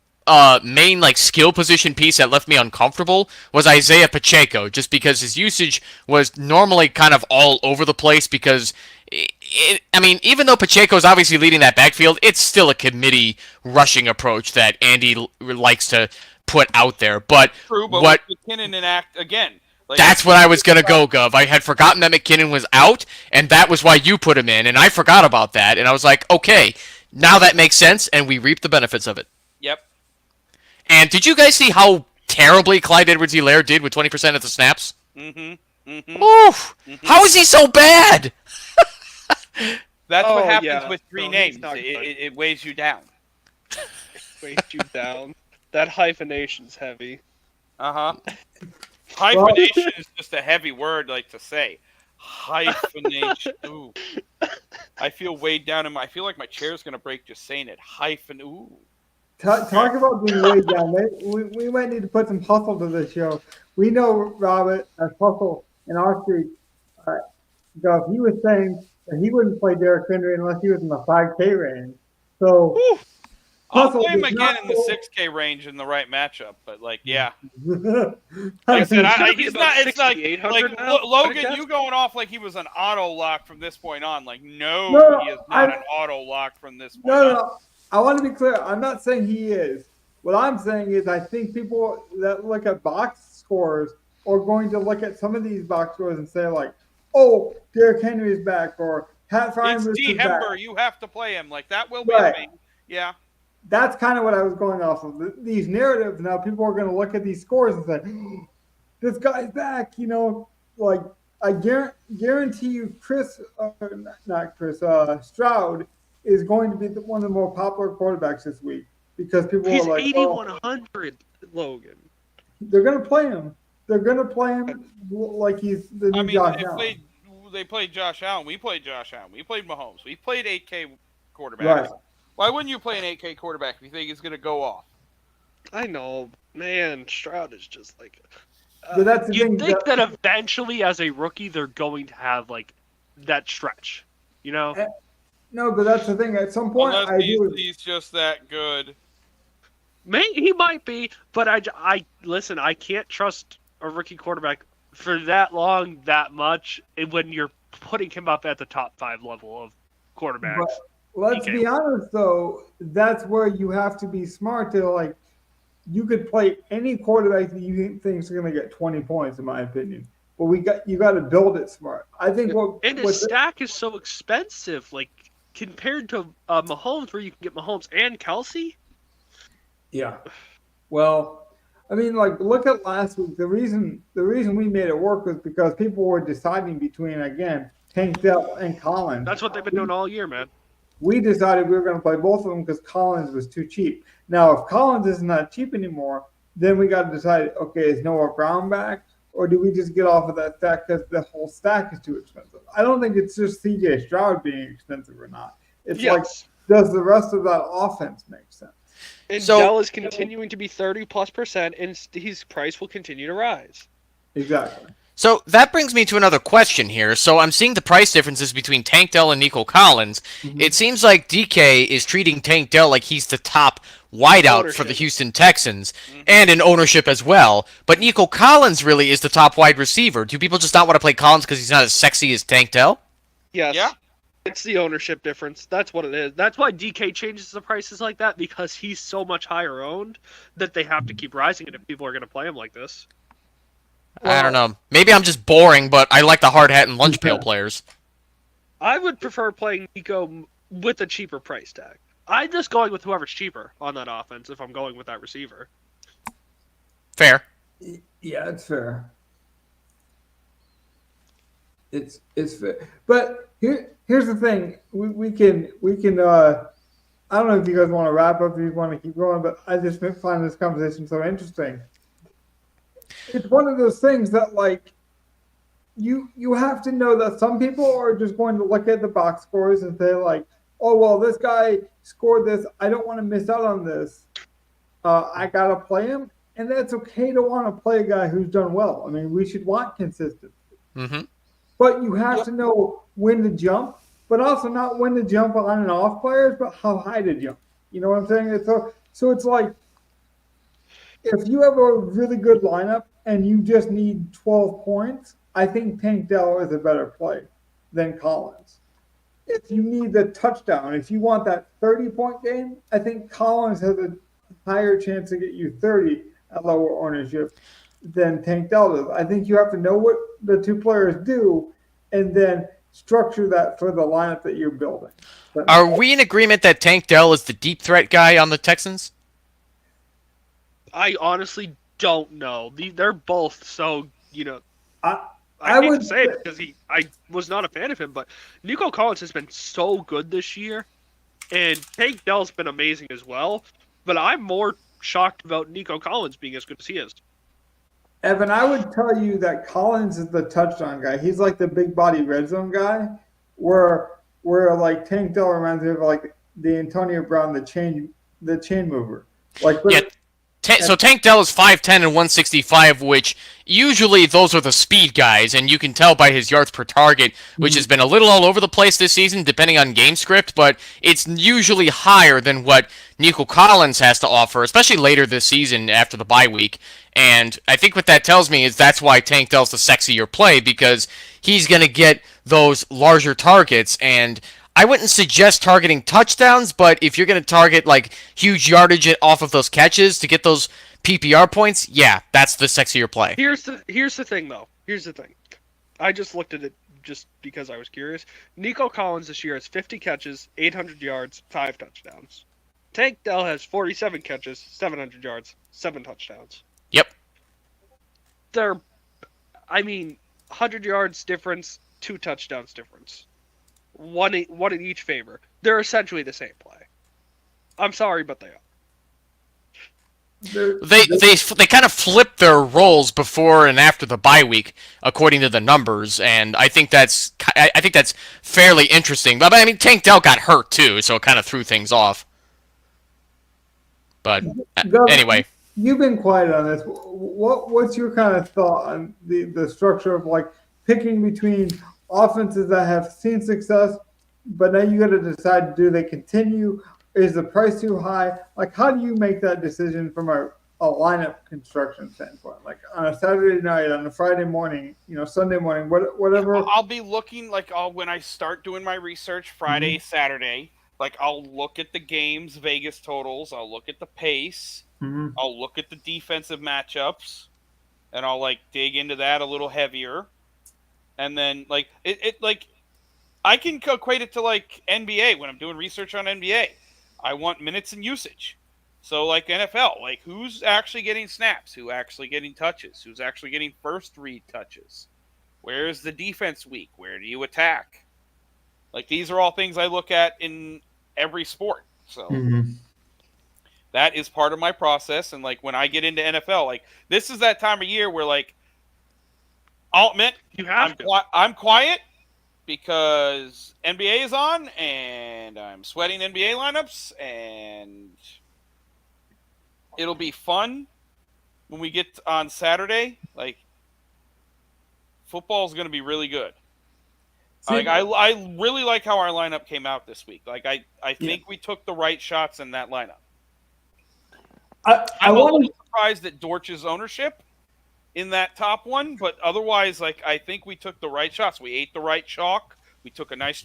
main like skill position piece that left me uncomfortable was Isaiah Pacheco, just because his usage was normally kind of all over the place. Because I mean, even though Pacheco's obviously leading that backfield, it's still a committee rushing approach that Andy likes to put out there. But true, but what McKinnon enact again? Like, that's what I was going to go, Gov. I had forgotten that McKinnon was out, and that was why you put him in, and I forgot about that, and I was like, okay, now that makes sense, and we reap the benefits of it. Yep. And did you guys see how terribly Clyde Edwards-Helaire did with 20% of the snaps? Mm-hmm. Oof! How is he so bad? That's what happens with three names. It weighs you down. Weighs you down. That hyphenation's heavy. Uh-huh. Hyphenation is just a heavy word, like to say. Hyphenation. Ooh. I feel weighed down I feel like my chair's gonna break just saying it. Ooh. Talk about being weighed down. We might need to put some hustle to this show. We know Robert as hustle in our street. Gov, he was saying that he wouldn't play Derrick Henry unless he was in the 5K range. So. Ooh. I'll play him again in the 6K range in the right matchup, but like, yeah. Like I said, he's not. It's like Logan, you going off like he was an auto lock from this point on. Like, no, he is not an auto lock from this point on. No. I want to be clear. I'm not saying he is. What I'm saying is I think people that look at box scores are going to look at some of these box scores and say like, oh, Derrick Henry's back or Pat Fryer's back. It's D. Hember. You have to play him. Like, that will be a thing. Yeah. That's kind of what I was going off of. These narratives now, people are going to look at these scores and say, oh, this guy's back. You know, like I guarantee you Stroud is going to be one of the more popular quarterbacks this week because people are like, 8,100, Logan. They're going to play him. They're going to play him like he's the new Josh Allen. They played Josh Allen. We played Josh Allen. We played Mahomes. We played 8K quarterbacks. Right. Why wouldn't you play an 8K quarterback if you think he's going to go off? I know, man. Stroud is just like. But that's the you thing think that eventually, as a rookie, they're going to have like that stretch, you know? No, but that's the thing. At some point, he's just that good. He might be, but I listen. I can't trust a rookie quarterback for that long, that much, when you're putting him up at the top 5 level of quarterbacks. But let's be honest, though. That's where you have to be smart to like. You could play any quarterback that you think is going to get 20 points, in my opinion. But you got to build it smart. I think his stack is so expensive. Like compared to Mahomes, where you can get Mahomes and Kelsey. Yeah. Well, I mean, like, look at last week. The reason we made it work was because people were deciding between, again, Tank Dell and Collins. That's what they've been doing all year, man. We decided we were going to play both of them because Collins was too cheap. Now, if Collins is not cheap anymore, then we got to decide, okay, is Noah Brown back? Or do we just get off of that stack because the whole stack is too expensive? I don't think it's just CJ Stroud being expensive or not. It's like, does the rest of that offense make sense? And Dell is continuing to be 30+%, and his price will continue to rise. Exactly. So that brings me to another question here. So I'm seeing the price differences between Tank Dell and Nico Collins. Mm-hmm. It seems like DK is treating Tank Dell like he's the top wideout for the Houston Texans, and in ownership as well. But Nico Collins really is the top wide receiver. Do people just not want to play Collins because he's not as sexy as Tank Dell? Yes. Yeah. It's the ownership difference. That's what it is. That's why DK changes the prices like that, because he's so much higher owned that they have to keep rising it if people are going to play him like this. Well, I don't know. Maybe I'm just boring, but I like the hard hat and lunch pail players. I would prefer playing Nico with a cheaper price tag. I'm just going with whoever's cheaper on that offense if I'm going with that receiver. Fair. Yeah, it's fair. It's fair. But here's the thing. We can I don't know if you guys want to wrap up, if you want to keep going, but I just find this conversation so interesting. It's one of those things that, like, you have to know that some people are just going to look at the box scores and say, like, oh, well, this guy scored this. I don't want to miss out on this. I got to play him. And that's okay to want to play a guy who's done well. I mean, we should want consistency. Mm-hmm. But you have to know when to jump, but also not when to jump on and off players, but how high to jump. You know what I'm saying? So it's like, if you have a really good lineup and you just need 12 points, I think Tank Dell is a better play than Collins. If you need the touchdown, if you want that 30-point game, I think Collins has a higher chance to get you 30 at lower ownership than Tank Dell does. I think you have to know what the two players do and then structure that for the lineup that you're building. Are we in agreement that Tank Dell is the deep threat guy on the Texans? I honestly don't know. They're both so, I hate to say it because I was not a fan of him, but Nico Collins has been so good this year, and Tank Dell's been amazing as well, but I'm more shocked about Nico Collins being as good as he is. Evan, I would tell you that Collins is the touchdown guy. He's like the big body red zone guy, where like Tank Dell reminds me of like the Antonio Brown, the chain mover. Like, yeah. So Tank Dell is 5'10 and 165, which usually those are the speed guys, and you can tell by his yards per target, which has been a little all over the place this season, depending on game script, but it's usually higher than what Nico Collins has to offer, especially later this season after the bye week. And I think what that tells me is that's why Tank Dell's the sexier play, because he's going to get those larger targets, and I wouldn't suggest targeting touchdowns, but if you're going to target like huge yardage off of those catches to get those PPR points, yeah, that's the sexier play. Here's the thing, though. Here's the thing. I just looked at it just because I was curious. Nico Collins this year has 50 catches, 800 yards, 5 touchdowns. Tank Dell has 47 catches, 700 yards, 7 touchdowns. Yep. 100 yards difference, 2 touchdowns difference. One in each favor. They're essentially the same play. I'm sorry, but they are. They kind of flip their roles before and after the bye week, according to the numbers, and I think that's fairly interesting. But I mean, Tank Dell got hurt too, so it kind of threw things off. But anyway, you've been quiet on this. What's your kind of thought on the structure of like picking between offenses that have seen success, but now you got to decide, do they continue? Is the price too high? Like, how do you make that decision from a lineup construction standpoint? Like on a Saturday night, on a Friday morning, Sunday morning, whatever. I'll be looking when I start doing my research Friday, Saturday, like I'll look at the games, Vegas totals. I'll look at the pace. I'll look at the defensive matchups, and I'll dig into that a little heavier. And then, I can equate it to like NBA when I'm doing research on NBA. I want minutes and usage. So like NFL, like who's actually getting snaps, who's actually getting touches, who's actually getting first read touches. Where is the defense weak? Where do you attack? Like these are all things I look at in every sport. So that is part of my process. And like when I get into NFL, like this is that time of year where like I'll admit I'm quiet because NBA is on and I'm sweating NBA lineups and it'll be fun when we get on Saturday. Like football is going to be really good. Like I really like how our lineup came out this week. Like I think we took the right shots in that lineup. I'm a little surprised at Dortch's ownership in that top one, but otherwise, like I think we took the right shots. We ate the right chalk. We took a nice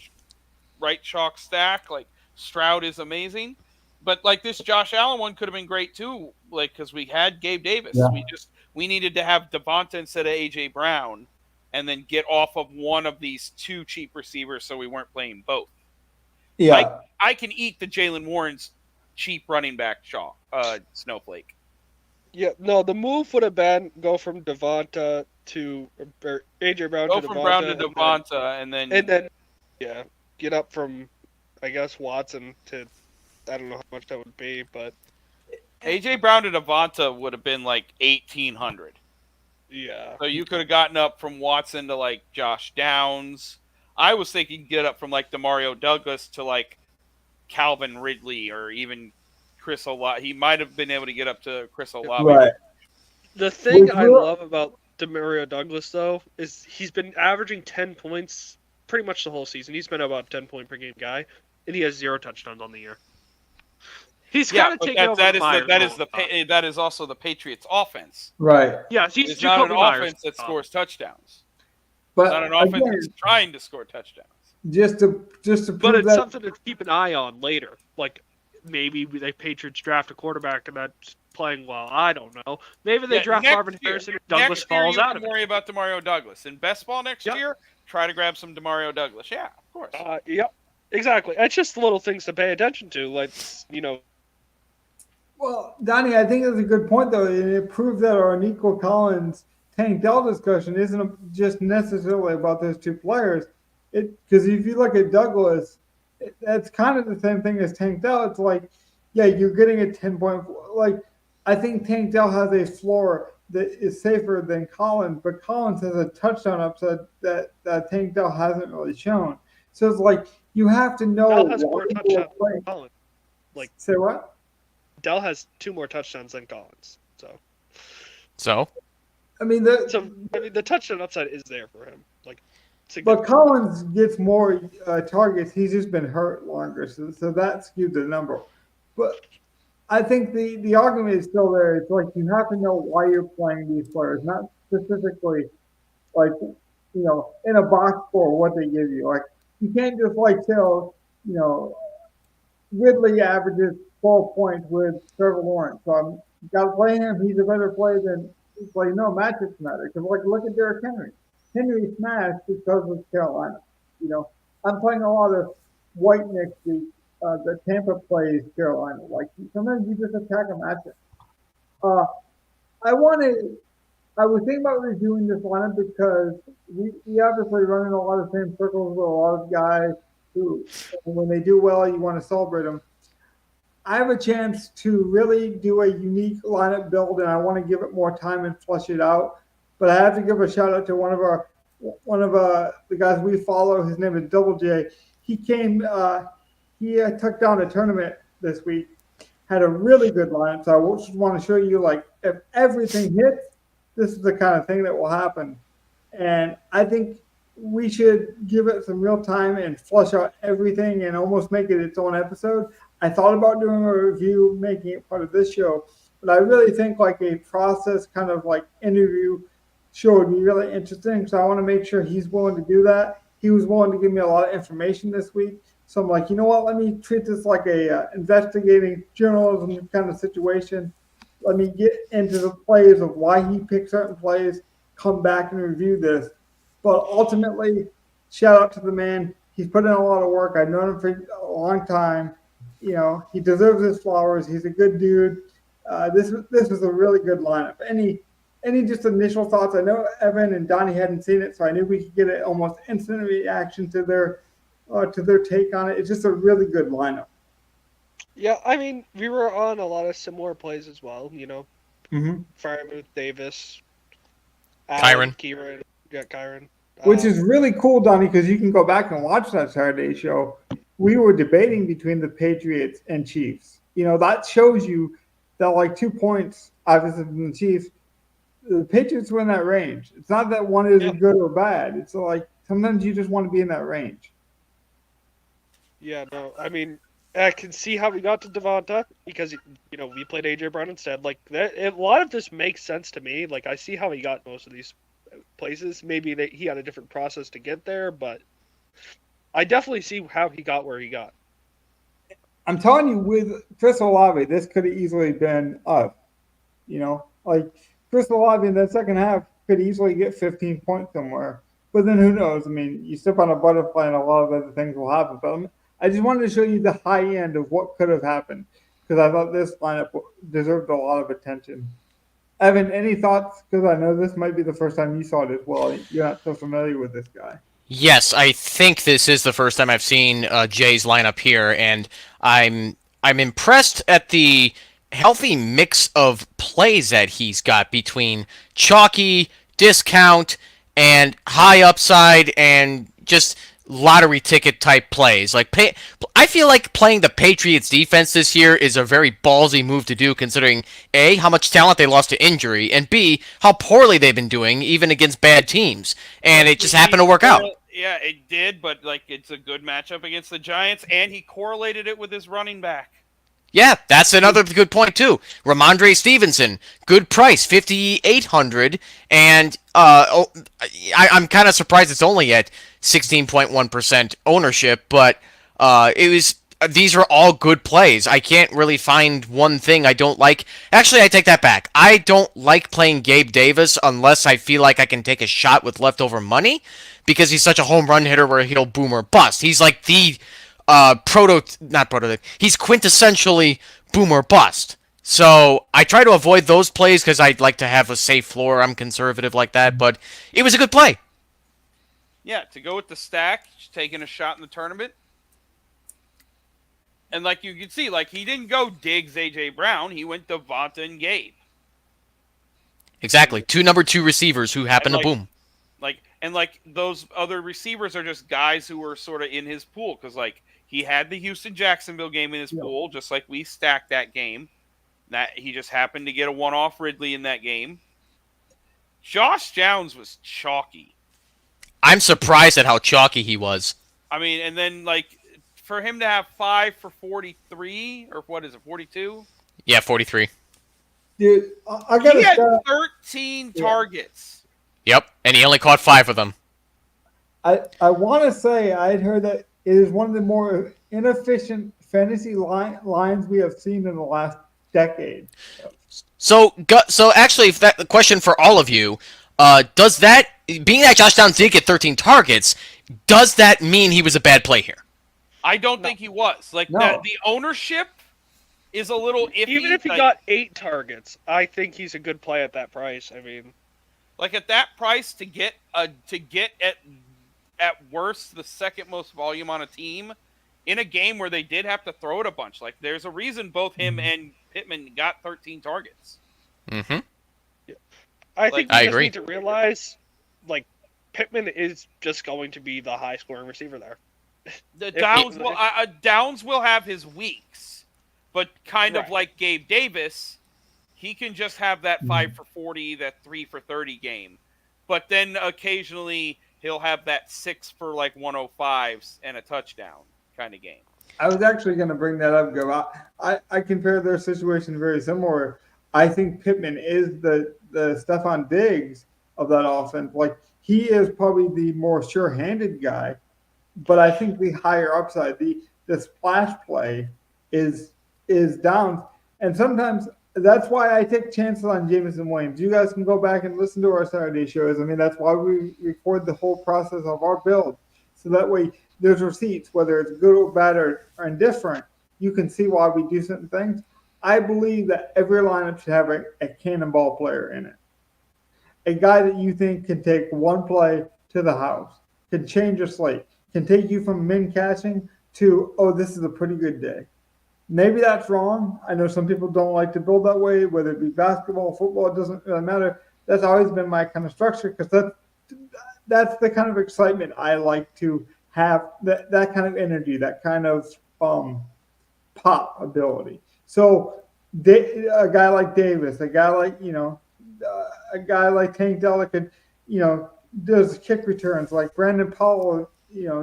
right chalk stack. Like Stroud is amazing, but like this Josh Allen one could have been great too. Like because we had Gabe Davis. Yeah. We needed to have Devonta instead of AJ Brown, and then get off of one of these two cheap receivers so we weren't playing both. Yeah, I can eat the Jaylen Warren's cheap running back snowflake. Yeah, no, the move would have been go from Devonta to AJ Brown go to from Devonta. Brown to Devonta, and then get up from I guess Watson to I don't know how much that would be, but AJ Brown to Devonta would have been like 1,800. Yeah. So you could have gotten up from Watson to like Josh Downs. I was thinking get up from like Demario Douglas to like Calvin Ridley or even Chris Olave. He might have been able to get up to Chris Olave. Right. The thing I love about Demario Douglas though is he's been averaging 10 points pretty much the whole season. He's been about 10 point per game guy, and he has 0 touchdowns on the year. He's kind of taking over that is also the Patriots' offense. Right. Yeah, it's not an offense that scores touchdowns. But it's not an offense that's trying to score touchdowns. Just to but it's something to keep an eye on later. Like maybe the Patriots draft a quarterback and that's playing well. I don't know. Maybe they draft Marvin Harrison and Douglas falls out of it. Don't worry about Demario Douglas. In best ball next year, try to grab some Demario Douglas. Yeah, of course. Yep. Exactly. It's just little things to pay attention to. Like, Well, Donnie, I think that's a good point, though. And it proves that our Nico Collins Tank Dell discussion isn't just necessarily about those two players. Because if you look at Douglas, that's kind of the same thing as Tank Dell. It's like, yeah, you're getting a 10-point. Like, I think Tank Dell has a floor that is safer than Collins, but Collins has a touchdown upside that Tank Dell hasn't really shown. So it's like you have to know. Dell has more touchdowns than Collins. Like, say what? Dell has 2 more touchdowns than Collins. So. I mean, the touchdown upside is there for him. Like, but Collins gets more targets. He's just been hurt longer, so that skewed the number. But I think the argument is still there. It's like you have to know why you're playing these players, not specifically like in a box score what they give you. Like you can't just tell Ridley averages 12 points with Trevor Lawrence, so I'm got to play him. He's a better player than. It's like, no, matchups matter. Because, look at Derrick Henry. Henry smashed because of Carolina. I'm playing a lot of white next week that Tampa plays Carolina. Like, sometimes you just attack a matchup. I was thinking about reviewing this lineup because we obviously run in a lot of same circles with a lot of guys who, when they do well, you want to celebrate them. I have a chance to really do a unique lineup build, and I want to give it more time and flush it out. But I have to give a shout out to one of the guys we follow. His name is Double J. He took down a tournament this week, had a really good lineup. So I just want to show you, if everything hits, this is the kind of thing that will happen. And I think we should give it some real time and flush out everything and almost make it its own episode. I thought about doing a review, making it part of this show, but I really think a process kind of interview show would be really interesting. So I want to make sure he's willing to do that. He was willing to give me a lot of information this week. So I'm like, you know what? Let me treat this like a investigating journalism kind of situation. Let me get into the plays of why he picked certain plays, come back and review this. But ultimately, shout out to the man. He's put in a lot of work. I've known him for a long time. He deserves his flowers. He's a good dude. This was a really good lineup. Any just initial thoughts? I know Evan and Donnie hadn't seen it, so I knew we could get an almost instant reaction to their take on it. It's just a really good lineup. Yeah, I mean, we were on a lot of similar plays as well. Mm-hmm. Firemuth, Davis, Kyron. Kieran, Kyron. Which is really cool, Donnie, because you can go back and watch that Saturday show. We were debating between the Patriots and Chiefs. That shows you that like 2 points, obviously, from the Chiefs. The Patriots were in that range. It's not that one is good or bad. It's like sometimes you just want to be in that range. Yeah, no, I mean, I can see how we got to Devonta because we played AJ Brown instead. Like a lot of this makes sense to me. Like I see how he got most of these places. Maybe he had a different process to get there, but I definitely see how he got where he got. I'm telling you, with Chris Olave, this could have easily been us. Like Chris Olave in that second half could easily get 15 points somewhere. But then who knows? I mean, you step on a butterfly and a lot of other things will happen. But I just wanted to show you the high end of what could have happened because I thought this lineup deserved a lot of attention. Evan, any thoughts? Because I know this might be the first time you saw it as well. You're not so familiar with this guy. Yes, I think this is the first time I've seen Jay's lineup here, and I'm impressed at the healthy mix of plays that he's got between chalky, discount, and high upside, and just lottery ticket type plays. Like I feel like playing the Patriots defense this year is a very ballsy move to do, considering A, how much talent they lost to injury, and B, how poorly they've been doing even against bad teams. And it just happened to work out. Yeah, it did, but it's a good matchup against the Giants, and he correlated it with his running back. Yeah, that's another good point too. Ramondre Stevenson, good price, 5,800, and I'm kind of surprised it's only at 16.1% ownership, but these are all good plays. I can't really find one thing I don't like. Actually, I take that back. I don't like playing Gabe Davis unless I feel like I can take a shot with leftover money, because he's such a home run hitter where he'll boom or bust. He's like the he's quintessentially boom or bust. So I try to avoid those plays because I'd like to have a safe floor. I'm conservative like that, but it was a good play. Yeah, to go with the stack, taking a shot in the tournament. And like you can see, like he didn't go Diggs, AJ Brown. He went Devonta and Gabe. Exactly. Two number 2 receivers who happen to boom. Like those other receivers are just guys who were sort of in his pool because like he had the Houston-Jacksonville game in his pool, just like we stacked that game. That he just happened to get a one-off Ridley in that game. Josh Downs was chalky. I'm surprised at how chalky he was. I mean, and then like for him to have 5 for 43 or what is it, 42? Yeah, 43. Dude, I got he had 13 targets. Yep, and he only caught 5 of them. I want to say I'd heard that it is one of the more inefficient fantasy lines we have seen in the last decade. So actually, if that the question for all of you, does that, being that Josh Downs did get 13 targets, does that mean he was a bad play here? I don't think he was. Like that, the ownership is a little iffy. Even if he got 8 targets, I think he's a good play at that price. I mean, like at that price to get at worst the second most volume on a team in a game where they did have to throw it a bunch. Like there's a reason both him and Pittman got 13 targets. Mm-hmm. Yeah. I think I we just agree. need to realize, like, Pittman is just going to be the high scoring receiver there. Downs will have his weeks, but kind of like Gabe Davis, he can just have that 5 for 40, that 3 for 30 game. But then occasionally he'll have that 6 for like 105s and a touchdown kind of game. I was actually going to bring that up, Go. I compare their situation very similar. I think Pittman is the Stephon Diggs of that offense. Like, he is probably the more sure-handed guy, but I think the higher upside, the splash play is down. And sometimes that's why I take chances on Jameson Williams. You guys can go back and listen to our Saturday shows. I mean, that's why we record the whole process of our build. So that way there's receipts, whether it's good or bad or indifferent, you can see why we do certain things. I believe that every lineup should have a cannonball player in it. A guy that you think can take one play to the house, can change your slate, can take you from min cashing to, oh, this is a pretty good day. Maybe that's wrong. I know some people don't like to build that way, whether it be basketball, football, it doesn't really matter. That's always been my kind of structure because that's the kind of excitement I like to have, that kind of energy, that kind of pop ability. So a guy like Davis, a guy like, a guy like Tank Dell could, does kick returns like Brandon Powell,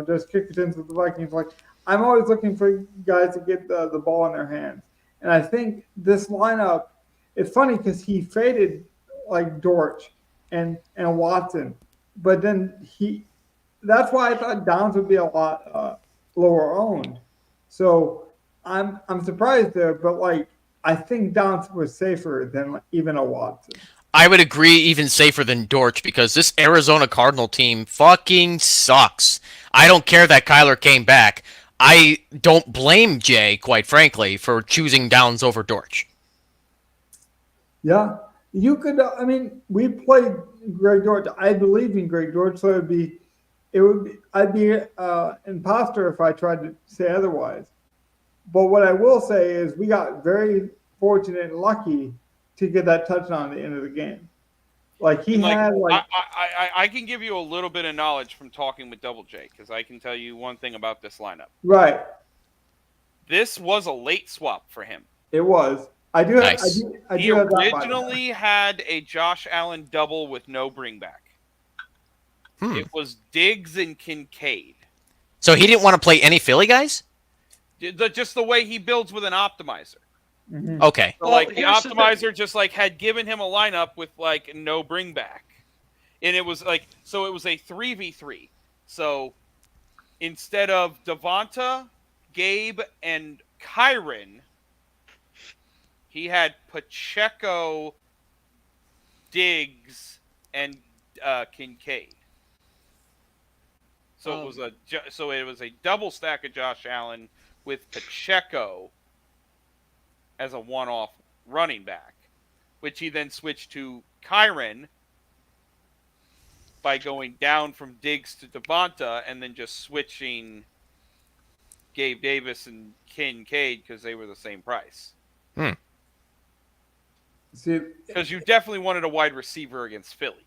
does kick returns with the Vikings. Like, I'm always looking for guys to get the ball in their hands. And I think this lineup, it's funny because he faded like Dortch and Watson, but then that's why I thought Downs would be a lot lower owned. So I'm surprised there, but like I think Downs was safer than even a Watson. I would agree, even safer than Dortch, because this Arizona Cardinal team fucking sucks. I don't care that Kyler came back. I don't blame Jay, quite frankly, for choosing Downs over Dortch. Yeah, you could. We played Greg Dortch. I believe in Greg Dortch, so I'd be imposter if I tried to say otherwise. But what I will say is we got very fortunate and lucky to get that touchdown at the end of the game. Like I can give you a little bit of knowledge from talking with Double J because I can tell you one thing about this lineup. Right. This was a late swap for him. It was. I do. Nice. He originally had a Josh Allen double with no bringback. It was Diggs and Kincaid. So he didn't want to play any Philly guys? Just the way he builds with an optimizer. Mm-hmm. Okay. So the optimizer just had given him a lineup with no bring back. And it was it was a 3v3. So instead of Devonta, Gabe, and Kyron, he had Pacheco, Diggs, and Kincaid. So it was a double stack of Josh Allen with Pacheco as a one-off running back, which he then switched to Kyron by going down from Diggs to Devonta and then just switching Gabe Davis and Kincaid because they were the same price. Because you definitely wanted a wide receiver against Philly.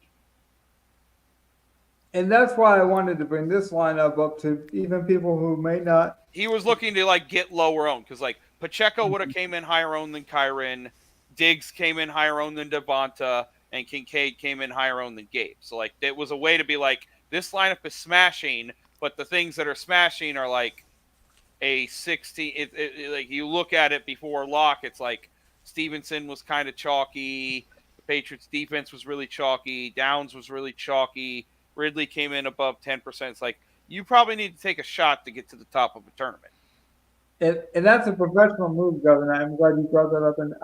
And that's why I wanted to bring this lineup up to even people who may not. He was looking to get lower owned because Pacheco would have came in higher owned than Kyron, Diggs came in higher owned than Devonta, and Kincaid came in higher owned than Gabe. So it was a way to be this lineup is smashing, but the things that are smashing are a 16. You look at it before lock, it's Stevenson was kind of chalky, the Patriots defense was really chalky, Downs was really chalky, Ridley came in above 10%. It's you probably need to take a shot to get to the top of a tournament. And that's a professional move, Governor. I'm glad you brought that up. And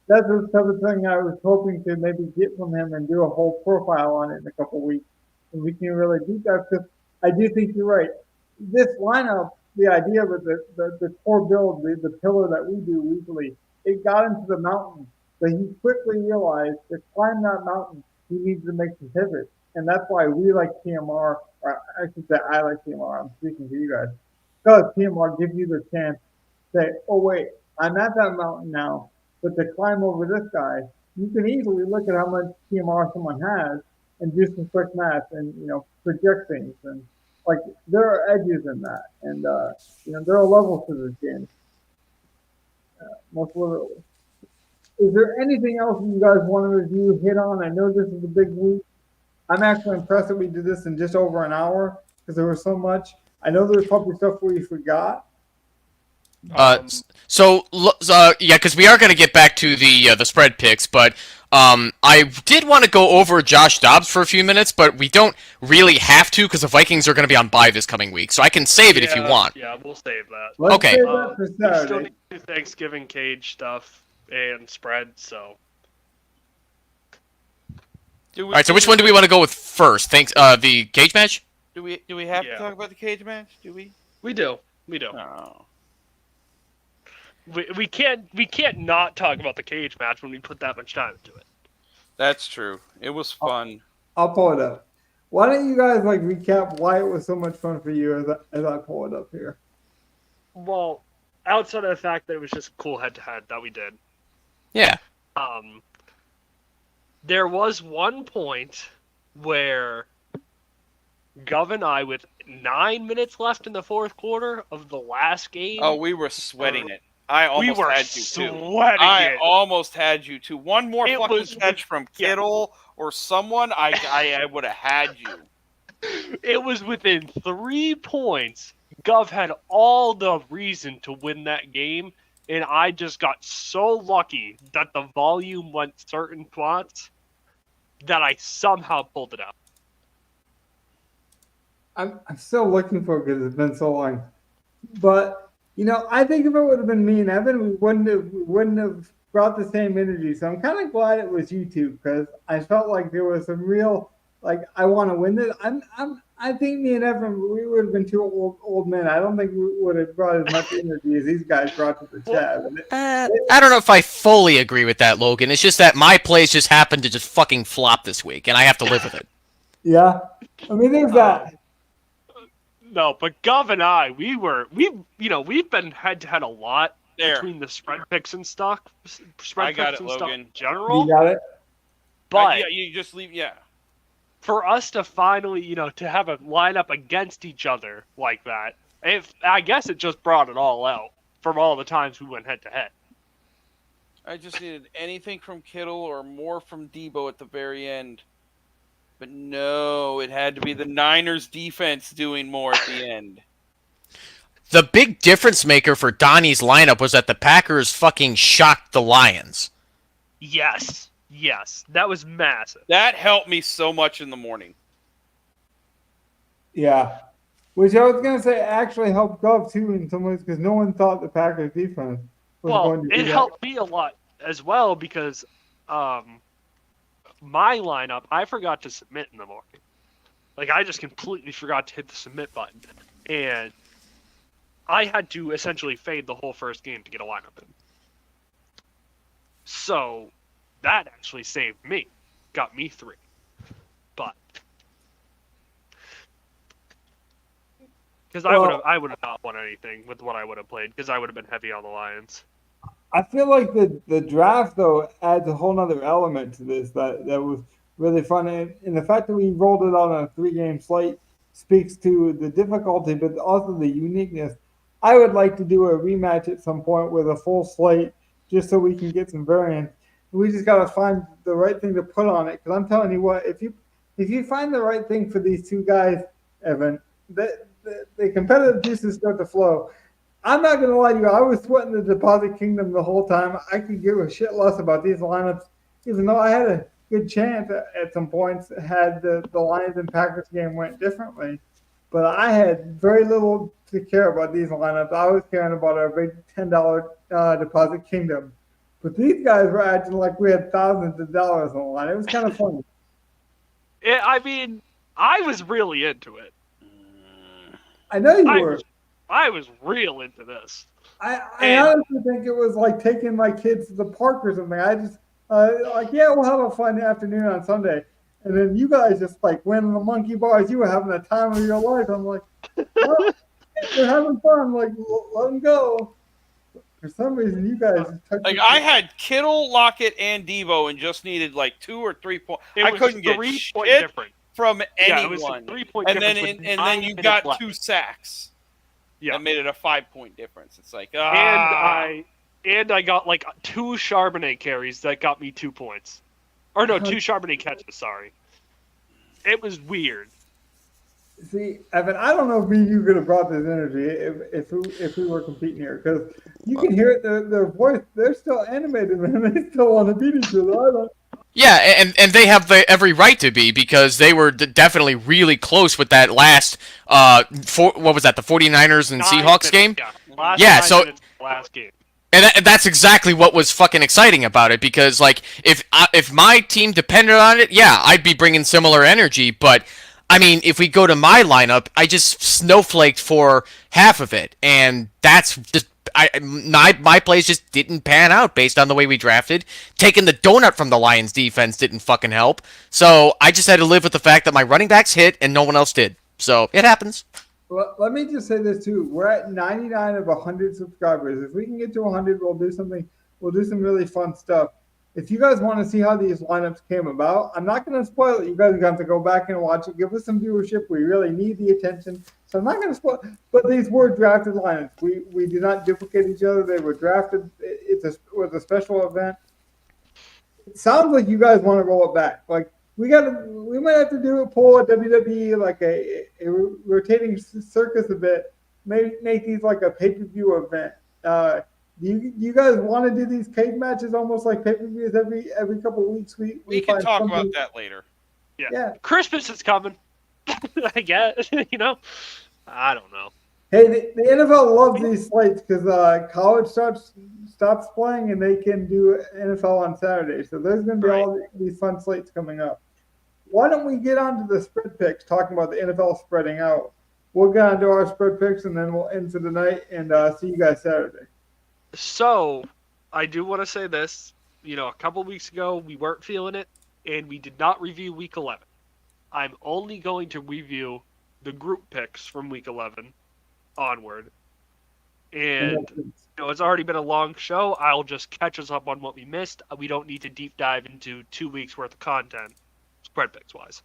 that's the type of thing I was hoping to maybe get from him and do a whole profile on it in a couple of weeks. And we can really do that because I do think you're right. This lineup, the idea of it, the core build, the pillar that we do usually, it got into the mountain. But he quickly realized to climb that mountain, he needs to make some pivots. And that's why we like PMR, or I should say I like PMR. I'm speaking to you guys. Because PMR gives you the chance to say, oh, wait, I'm at that mountain now, but to climb over this guy, you can easily look at how much PMR someone has and do some quick math and, project things. And, there are edges in that. And, there are levels to this game. Most literally. Is there anything else you guys want to review, hit on? I know this is a big week. I'm actually impressed that we did this in just over an hour because there was so much. I know there's probably stuff we forgot. Because we are going to get back to the spread picks, but I did want to go over Josh Dobbs for a few minutes, but we don't really have to because the Vikings are going to be on bye this coming week, so I can save it if you want. Yeah, we'll save that. Let's save that for We Saturday. still need to do Thanksgiving cage stuff and spread, so. All right, so which one do we want to go with first? The cage match? Do we have to Yeah. talk about the cage match? Do we? We do. No. We can't not talk about the cage match when we put that much time into it. That's true. It was fun. I'll pull it up. Why don't you guys like recap why it was so much fun for you as I pull it up here? Well, outside of the fact that it was just a cool head-to-head that we did, Yeah. there was one point where Gov and I, with 9 minutes left in the fourth quarter of the last game, Oh, we were sweating it. I almost we were had you too. sweating I it. almost had you too. One more It fucking was- catch from Kittle or someone, I would have had you. It was within 3 points. Gov had all the reason to win that game, and I just got so lucky that the volume went certain spots that I somehow pulled it out. I'm still looking for it because it's been so long. But I think if it would have been me and Evan, we wouldn't have brought the same energy. So I'm kind of glad it was you two because I felt like there was some real I want to win this. I think me and Evan we would have been two old men. I don't think we would have brought as much energy as these guys brought to the chat. I don't know if I fully agree with that, Logan. It's just that my plays just happened to just fucking flop this week, and I have to live with it. Yeah, I mean there's that. No, but Gov and I, we've been head to head a lot There. between the spread picks and stuff. I got it, Logan. In general. You got it. But yeah, you just leave. Yeah. for us to finally, to have a lineup against each other like that, I guess it just brought it all out from all the times we went head to head. I just needed anything from Kittle or more from Debo at the very end. But no, it had to be the Niners defense doing more at the end. The big difference maker for Donnie's lineup was that the Packers fucking shocked the Lions. Yes, that was massive. That helped me so much in the morning. Yeah, which I was gonna say actually helped Gov too in some ways because no one thought the Packers defense was Well, going to do it that. helped me a lot as well because my lineup, I forgot to submit in the morning. I just completely forgot to hit the submit button. And I had to essentially fade the whole first game to get a lineup in. So that actually saved me. Got me 3. But because I would have not won anything with what I would have played because I would have been heavy on the Lions. I feel like the draft though adds a whole nother element to this that was really fun, and the fact that we rolled it on a 3-game slate speaks to the difficulty, but also the uniqueness. I would like to do a rematch at some point with a full slate, just so we can get some variance. We just got to find the right thing to put on it. Because I'm telling you what, if you find the right thing for these two guys, Evan, the competitive juices start to flow. I'm not going to lie to you. I was sweating the deposit kingdom the whole time. I could give a shit less about these lineups, even though I had a good chance at some points had the Lions and Packers game went differently. But I had very little to care about these lineups. I was caring about our big $10 deposit kingdom. But these guys were acting like we had thousands of dollars on the line. It was kind of funny. I was really into it. I know you were. I was real into this. I honestly think it was like taking my kids to the park or something. I just we'll have a fun afternoon on Sunday, and then you guys just winning the monkey bars. You were having the time of your life. I'm like, well, they're having fun. Let them go. For some reason, you guys just took I had Kittle, Lockett, and Debo, and just needed 2 or 3 points. I couldn't get 3-point shit difference. from Yeah, it was a anyone. 3-point And difference. then with and 9 then you minutes got left. 2 sacks. Yeah. That made it a 5-point difference. It's And I got 2 Charbonnet carries that got me 2 points. Or no, 2 Charbonnet catches, sorry. It was weird. See, Evan, I don't know if me and you could have brought this energy if we were competing here, because you can hear it, their voice, they're still animated, man. They still want to beat each other. Yeah, and they have every right to be because they were definitely really close with that last, what was that, the 49ers and 9 Seahawks game? Yeah, last Yeah, 9 so- minutes of the last game. And that's exactly what was fucking exciting about it because, if my team depended on it, yeah, I'd be bringing similar energy, but I mean, if we go to my lineup, I just snowflaked for half of it, and that's just my plays just didn't pan out based on the way we drafted. Taking the donut from the Lions defense didn't fucking help. So I just had to live with the fact that my running backs hit and no one else did. So it happens. Let me just say this too. We're at 99 of 100 subscribers. If we can get to 100, we'll do something. We'll do some really fun stuff. If you guys want to see how these lineups came about, I'm not going to spoil it. You guys are going to have to go back and watch it. Give us some viewership. We really need the attention. So I'm not going to spoil. But these were drafted lineups. We did not duplicate each other. They were drafted. It was a special event. It sounds like you guys want to roll it back. Like we might have to do a poll at WWE, like a rotating circus a bit. Make these like a pay-per-view event. Do you guys want to do these cage matches almost like pay-per-views every couple of weeks? We can talk about that later. Yeah. Christmas is coming. I guess. I don't know. Hey, the NFL loves these slates because college stops playing and they can do NFL on Saturday. So there's going to be all these fun slates coming up. Why don't we get on to the spread picks, talking about the NFL spreading out? We'll get on to our spread picks and then we'll end for the night and see you guys Saturday. So, I do want to say this. A couple weeks ago, we weren't feeling it, and we did not review Week 11. I'm only going to review the group picks from Week 11 onward. And, it's already been a long show. I'll just catch us up on what we missed. We don't need to deep dive into 2 weeks' worth of content, spread picks-wise.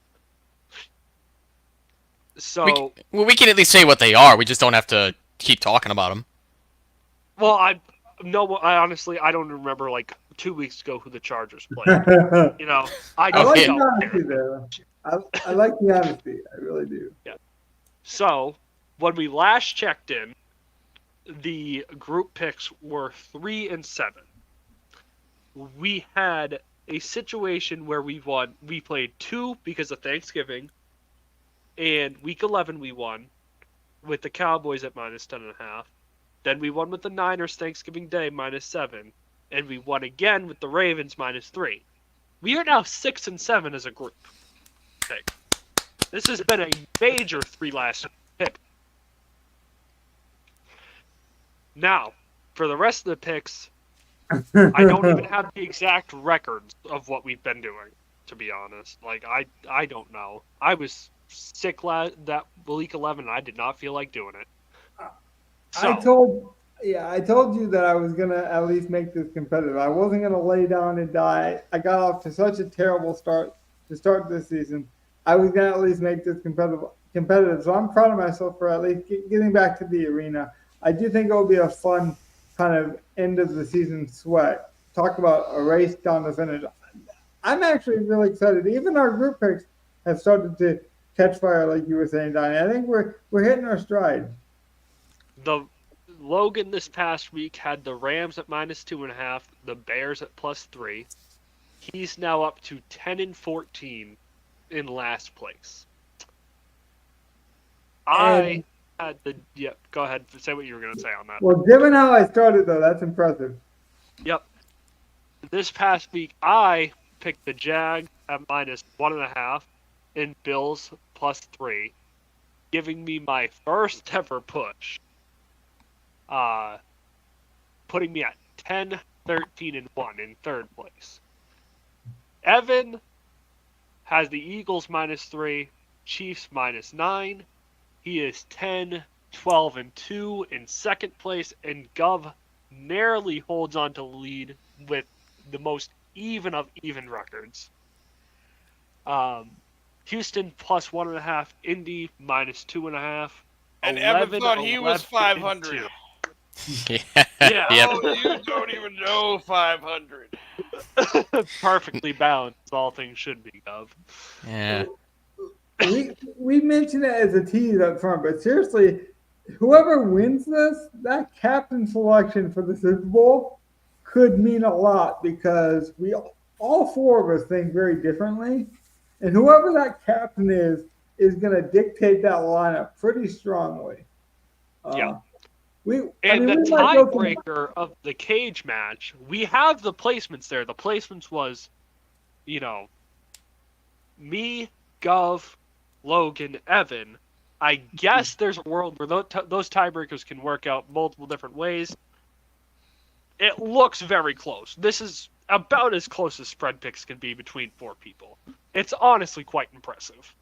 So... We can at least say what they are. We just don't have to keep talking about them. Well, I honestly don't remember 2 weeks ago who the Chargers played. I don't like know. the honesty there. I like the honesty. I really do. Yeah. So when we last checked in, the group picks were 3 and 7. We had a situation where we played 2 because of Thanksgiving, and Week 11 we won with the Cowboys at minus 10.5. Then we won with the Niners Thanksgiving Day minus 7, and we won again with the Ravens minus 3. We are now 6 and 7 as a group. Okay. This has been a major 3 last pick. Now, for the rest of the picks, I don't even have the exact records of what we've been doing, to be honest. I don't know. I was sick that week 11, and I did not feel like doing it. So, I told you that I was gonna at least make this competitive. I wasn't gonna lay down and die. I got off to such a terrible start to start this season. I was gonna at least make this competitive. So I'm proud of myself for at least getting back to the arena. I do think it will be a fun kind of end of the season sweat. Talk about a race down the finish. I'm actually really excited. Even our group picks have started to catch fire, like you were saying, Donnie. I think we're hitting our stride. The Logan this past week had the Rams at minus 2.5, the Bears at plus 3. He's now up to 10 and 14 in last place. I had the go ahead, say what you were going to say on that. Well, given how I started though, that's impressive. Yep. This past week, I picked the Jag at minus 1.5 and Bills plus 3, giving me my first ever push. Putting me at 10, 13, and 1 in third place. Evan has the Eagles minus 3, Chiefs minus 9. He is 10, 12, and 2 in second place, and Gov narrowly holds on to lead with the most even of even records. Houston plus 1.5, Indy minus 2.5. And Evan thought he was 500. Yeah. Yeah. Oh, you don't even know 500. Perfectly balanced, all things should be, Gov. Yeah. We mentioned it as a tease up front, but seriously, whoever wins this, that captain selection for the Super Bowl could mean a lot because all 4 of us think very differently, and whoever that captain is going to dictate that lineup pretty strongly. Yeah. The tiebreaker of the cage match, we have the placements there. The placements was, me, Gov, Logan, Evan, I guess there's a world where those tiebreakers can work out multiple different ways. It looks very close. This is about as close as spread picks can be between 4 people. It's honestly quite impressive.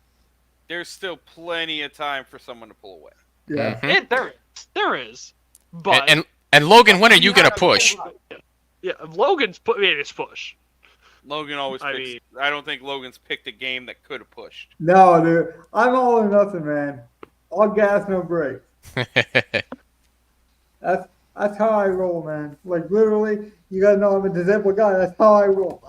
There's still plenty of time for someone to pull away. Yeah. Mhm. There is, but And Logan, when are you gonna push? Yeah, Logan's made his push. Logan always I picks. mean- I don't think Logan's picked a game that could have pushed. No, dude. I'm all or nothing, man. All gas, no brakes. That's how I roll, man. Like literally, you gotta know I'm a disabled guy. That's how I roll.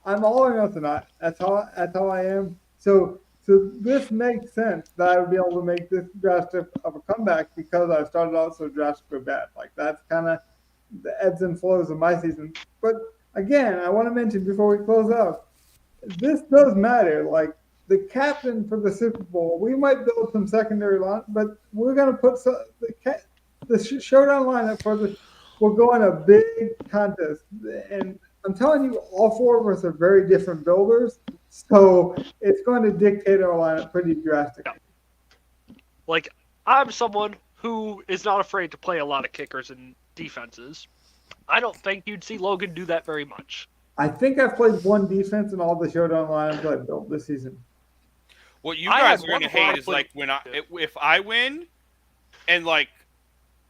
I'm all or nothing. That's how I am. So this makes sense that I would be able to make this drastic of a comeback because I started out so drastically bad. Like that's kind of the ebbs and flows of my season. But again, I want to mention before we close out, this does matter. Like the captain for the Super Bowl, we might build some secondary line, but we're gonna put the showdown lineup for the. We're going a big contest, and I'm telling you, all 4 of us are very different builders, so it's going to dictate our lineup pretty drastically. Like, I'm someone who is not afraid to play a lot of kickers and defenses. I don't think you'd see Logan do that very much. I think I've played one defense in all the showdown lineups I built this season. What you I guys had are going to one where I hate is played- like when if I win, and like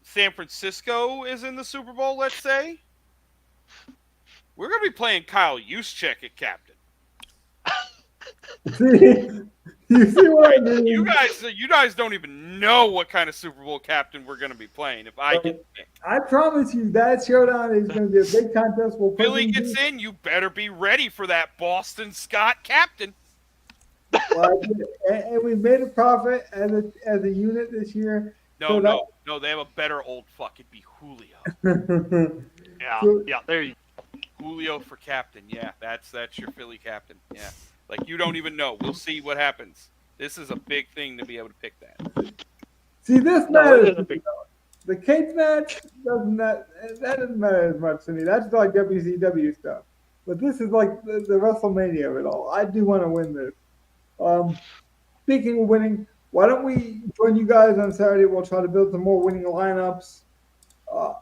San Francisco is in the Super Bowl, let's say, we're going to be playing Kyle Juszczyk at captain. See, you see what I mean? You guys don't even know what kind of Super Bowl captain we're going to be playing. If I get picked. I promise you that showdown is going to be a big contest. We'll put Billy in gets in, you better be ready for that Boston Scott captain. and we made a profit as a unit this year. No, So no, they have a better old fuck. It'd be Julio. Yeah, So- yeah, there you Julio for captain. Yeah, that's your Philly captain. Yeah. Like you don't even know. We'll see what happens. This is a big thing to be able to pick that. See, this No, it matters. is a big- The Cates match that doesn't matter as much to me. That's like WCW stuff. But this is like the WrestleMania of it all. I do want to win this. Speaking of winning, why don't we join you guys on Saturday? We'll try to build some more winning lineups.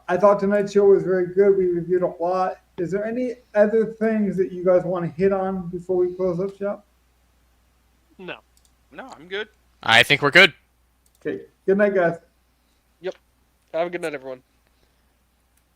I thought tonight's show was very good. We reviewed a lot. Is there any other things that you guys want to hit on before we close up shop? No. No, I'm good. I think we're good. Okay. Good night, guys. Have a good night, everyone.